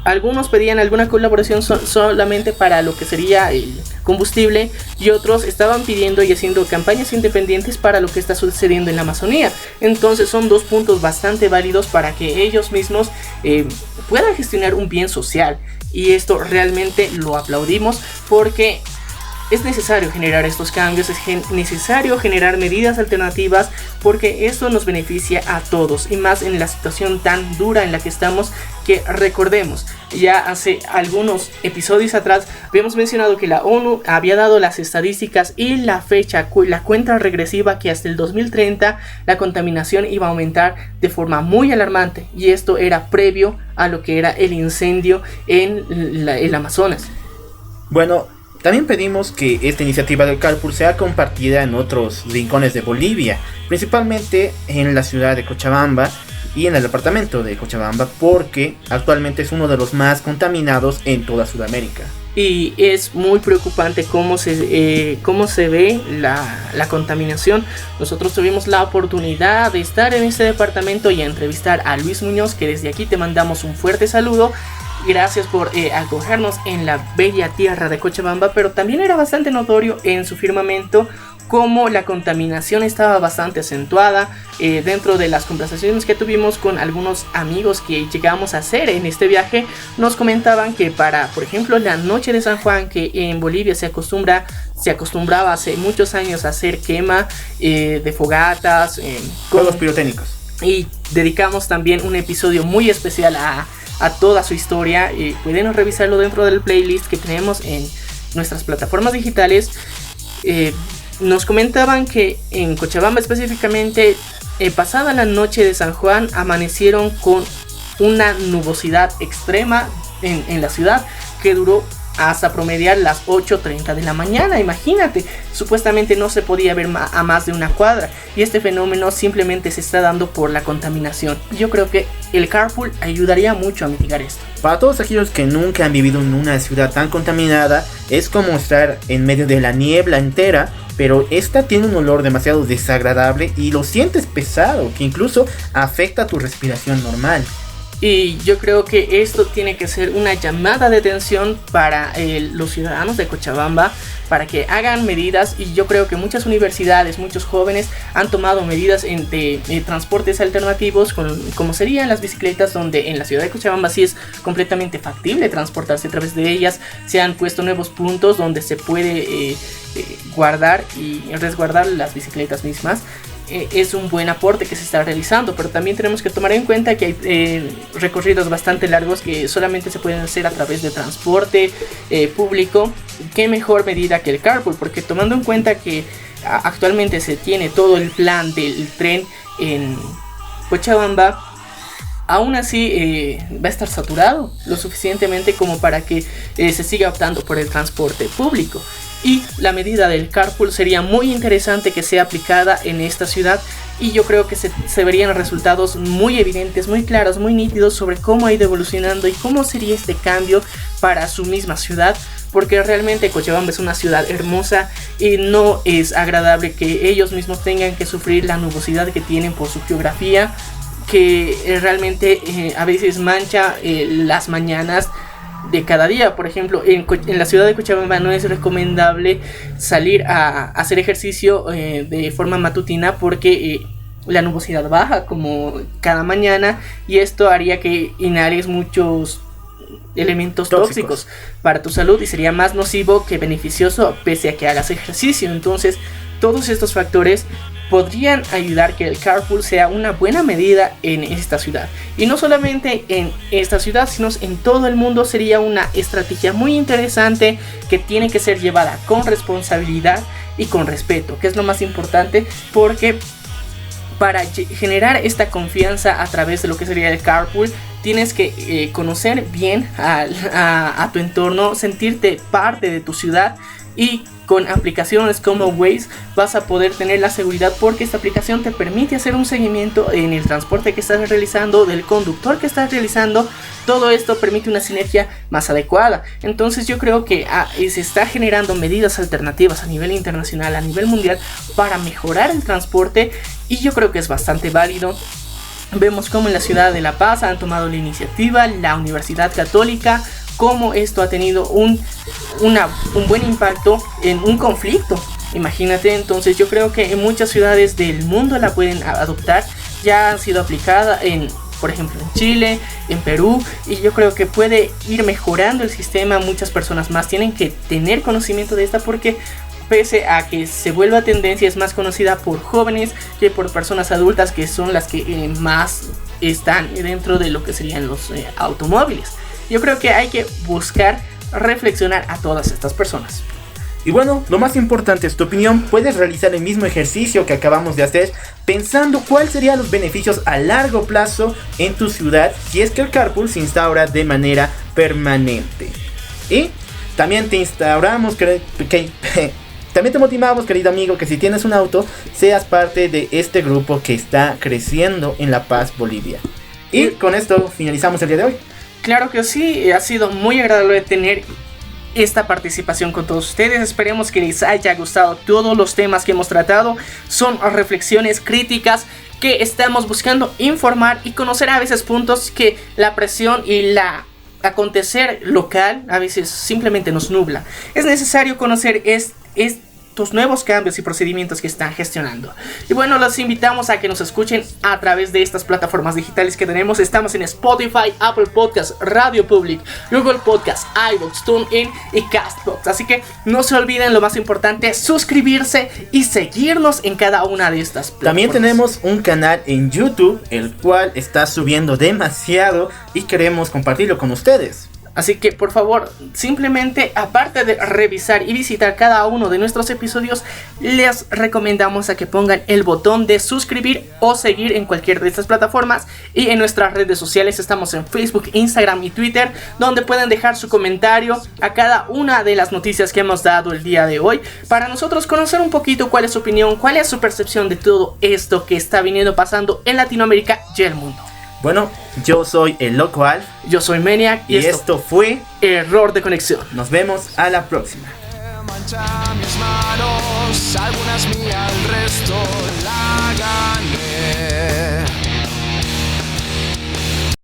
algunos pedían alguna colaboración solamente para lo que sería el combustible, y otros estaban pidiendo y haciendo campañas independientes para lo que está sucediendo en la Amazonía. Entonces son dos puntos bastante válidos para que ellos mismos puedan gestionar un bien social, y esto realmente lo aplaudimos, porque es necesario generar estos cambios, es necesario generar medidas alternativas, porque esto nos beneficia a todos, y más en la situación tan dura en la que estamos, que recordemos, ya hace algunos episodios atrás habíamos mencionado que la ONU había dado las estadísticas y la fecha, la cuenta regresiva, que hasta el 2030 la contaminación iba a aumentar de forma muy alarmante, y esto era previo a lo que era el incendio en el Amazonas. Bueno, también pedimos que esta iniciativa del carpool sea compartida en otros rincones de Bolivia, principalmente en la ciudad de Cochabamba y en el departamento de Cochabamba, porque actualmente es uno de los más contaminados en toda Sudamérica. Y es muy preocupante cómo se ve la contaminación. Nosotros tuvimos la oportunidad de estar en este departamento y entrevistar a Luis Muñoz, que desde aquí te mandamos un fuerte saludo. Gracias por acogernos en la bella tierra de Cochabamba, pero también era bastante notorio en su firmamento cómo la contaminación estaba bastante acentuada. Dentro de las conversaciones que tuvimos con algunos amigos que llegamos a hacer en este viaje, nos comentaban que para, por ejemplo, la noche de San Juan, que en Bolivia se acostumbraba hace muchos años a hacer quema de fogatas, con los pirotécnicos. Y dedicamos también un episodio muy especial a toda su historia. Pueden revisarlo dentro del playlist que tenemos en nuestras plataformas digitales. Nos comentaban que en Cochabamba específicamente, pasada la noche de San Juan, amanecieron con una nubosidad extrema en la ciudad, que duró hasta promediar las 8:30 de la mañana. Imagínate, supuestamente no se podía ver a más de una cuadra, y este fenómeno simplemente se está dando por la contaminación. Yo creo que el carpool ayudaría mucho a mitigar esto. Para todos aquellos que nunca han vivido en una ciudad tan contaminada, es como estar en medio de la niebla entera, pero esta tiene un olor demasiado desagradable y lo sientes pesado, que incluso afecta tu respiración normal. Y yo creo que esto tiene que ser una llamada de atención para los ciudadanos de Cochabamba, para que hagan medidas. Y yo creo que muchas universidades, muchos jóvenes han tomado medidas de transportes alternativos, como serían las bicicletas, donde en la ciudad de Cochabamba sí es completamente factible transportarse a través de ellas. Se han puesto nuevos puntos donde se puede guardar y resguardar las bicicletas mismas. Es un buen aporte que se está realizando, pero también tenemos que tomar en cuenta que hay recorridos bastante largos que solamente se pueden hacer a través de transporte público. Qué mejor medida que el carpool, porque tomando en cuenta que actualmente se tiene todo el plan del tren en Cochabamba, aún así va a estar saturado lo suficientemente como para que se siga optando por el transporte público. Y la medida del carpool sería muy interesante que sea aplicada en esta ciudad, y yo creo que se verían resultados muy evidentes, muy claros, muy nítidos sobre cómo ha ido evolucionando y cómo sería este cambio para su misma ciudad, porque realmente Cochabamba es una ciudad hermosa y no es agradable que ellos mismos tengan que sufrir la nubosidad que tienen por su geografía, que realmente a veces mancha las mañanas de cada día. Por ejemplo, en la ciudad de Cochabamba no es recomendable salir a hacer ejercicio de forma matutina, porque la nubosidad baja como cada mañana, y esto haría que inhales muchos elementos tóxicos para tu salud, y sería más nocivo que beneficioso pese a que hagas ejercicio. Entonces todos estos factores podrían ayudar que el carpool sea una buena medida en esta ciudad. Y no solamente en esta ciudad, sino en todo el mundo. Sería una estrategia muy interesante que tiene que ser llevada con responsabilidad y con respeto, que es lo más importante, porque para generar esta confianza a través de lo que sería el carpool, tienes que conocer bien a tu entorno, sentirte parte de tu ciudad y con aplicaciones como Waze vas a poder tener la seguridad, porque esta aplicación te permite hacer un seguimiento en el transporte que estás realizando, del conductor que estás realizando. Todo esto permite una sinergia más adecuada. Entonces yo creo que se está generando medidas alternativas a nivel internacional, a nivel mundial, para mejorar el transporte, y yo creo que es bastante válido. Vemos cómo en la ciudad de La Paz han tomado la iniciativa, la Universidad Católica, cómo esto ha tenido un buen impacto en un conflicto. Imagínate, entonces yo creo que en muchas ciudades del mundo la pueden adoptar. Ya han sido aplicadas por ejemplo en Chile, en Perú, y yo creo que puede ir mejorando el sistema. Muchas personas más tienen que tener conocimiento de esta, porque pese a que se vuelva tendencia, es más conocida por jóvenes que por personas adultas, que son las que más están dentro de lo que serían los automóviles. Yo creo que hay que buscar reflexionar a todas estas personas. Y bueno, lo más importante es tu opinión. Puedes realizar el mismo ejercicio que acabamos de hacer, pensando cuáles serían los beneficios a largo plazo en tu ciudad si es que el carpool se instaura de manera permanente. Y también te instauramos también te motivamos, querido amigo, que si tienes un auto, seas parte de este grupo que está creciendo en La Paz, Bolivia. Y con esto finalizamos el día de hoy. Claro que sí, ha sido muy agradable tener esta participación con todos ustedes. Esperemos que les haya gustado todos los temas que hemos tratado. Son reflexiones críticas que estamos buscando informar y conocer a veces puntos que la presión y la acontecer local a veces simplemente nos nubla. Es necesario conocer estos nuevos cambios y procedimientos que están gestionando. Y bueno, los invitamos a que nos escuchen a través de estas plataformas digitales que tenemos. Estamos en Spotify, Apple Podcasts, Radio Public, Google Podcasts, iVoox, TuneIn y Castbox. Así que no se olviden, lo más importante, suscribirse y seguirnos en cada una de estas plataformas. También tenemos un canal en YouTube, el cual está subiendo demasiado y queremos compartirlo con ustedes. Así que por favor, simplemente aparte de revisar y visitar cada uno de nuestros episodios, les recomendamos a que pongan el botón de suscribir o seguir en cualquier de estas plataformas. Y en nuestras redes sociales estamos en Facebook, Instagram y Twitter, donde pueden dejar su comentario a cada una de las noticias que hemos dado el día de hoy, para nosotros conocer un poquito cuál es su opinión, cuál es su percepción de todo esto que está viniendo pasando en Latinoamérica y el mundo. Bueno, yo soy el Loco Alf. Yo soy Maniac. Y esto fue Error de Conexión. Nos vemos a la próxima. Mancha mis manos, algunas mías, el resto la gané.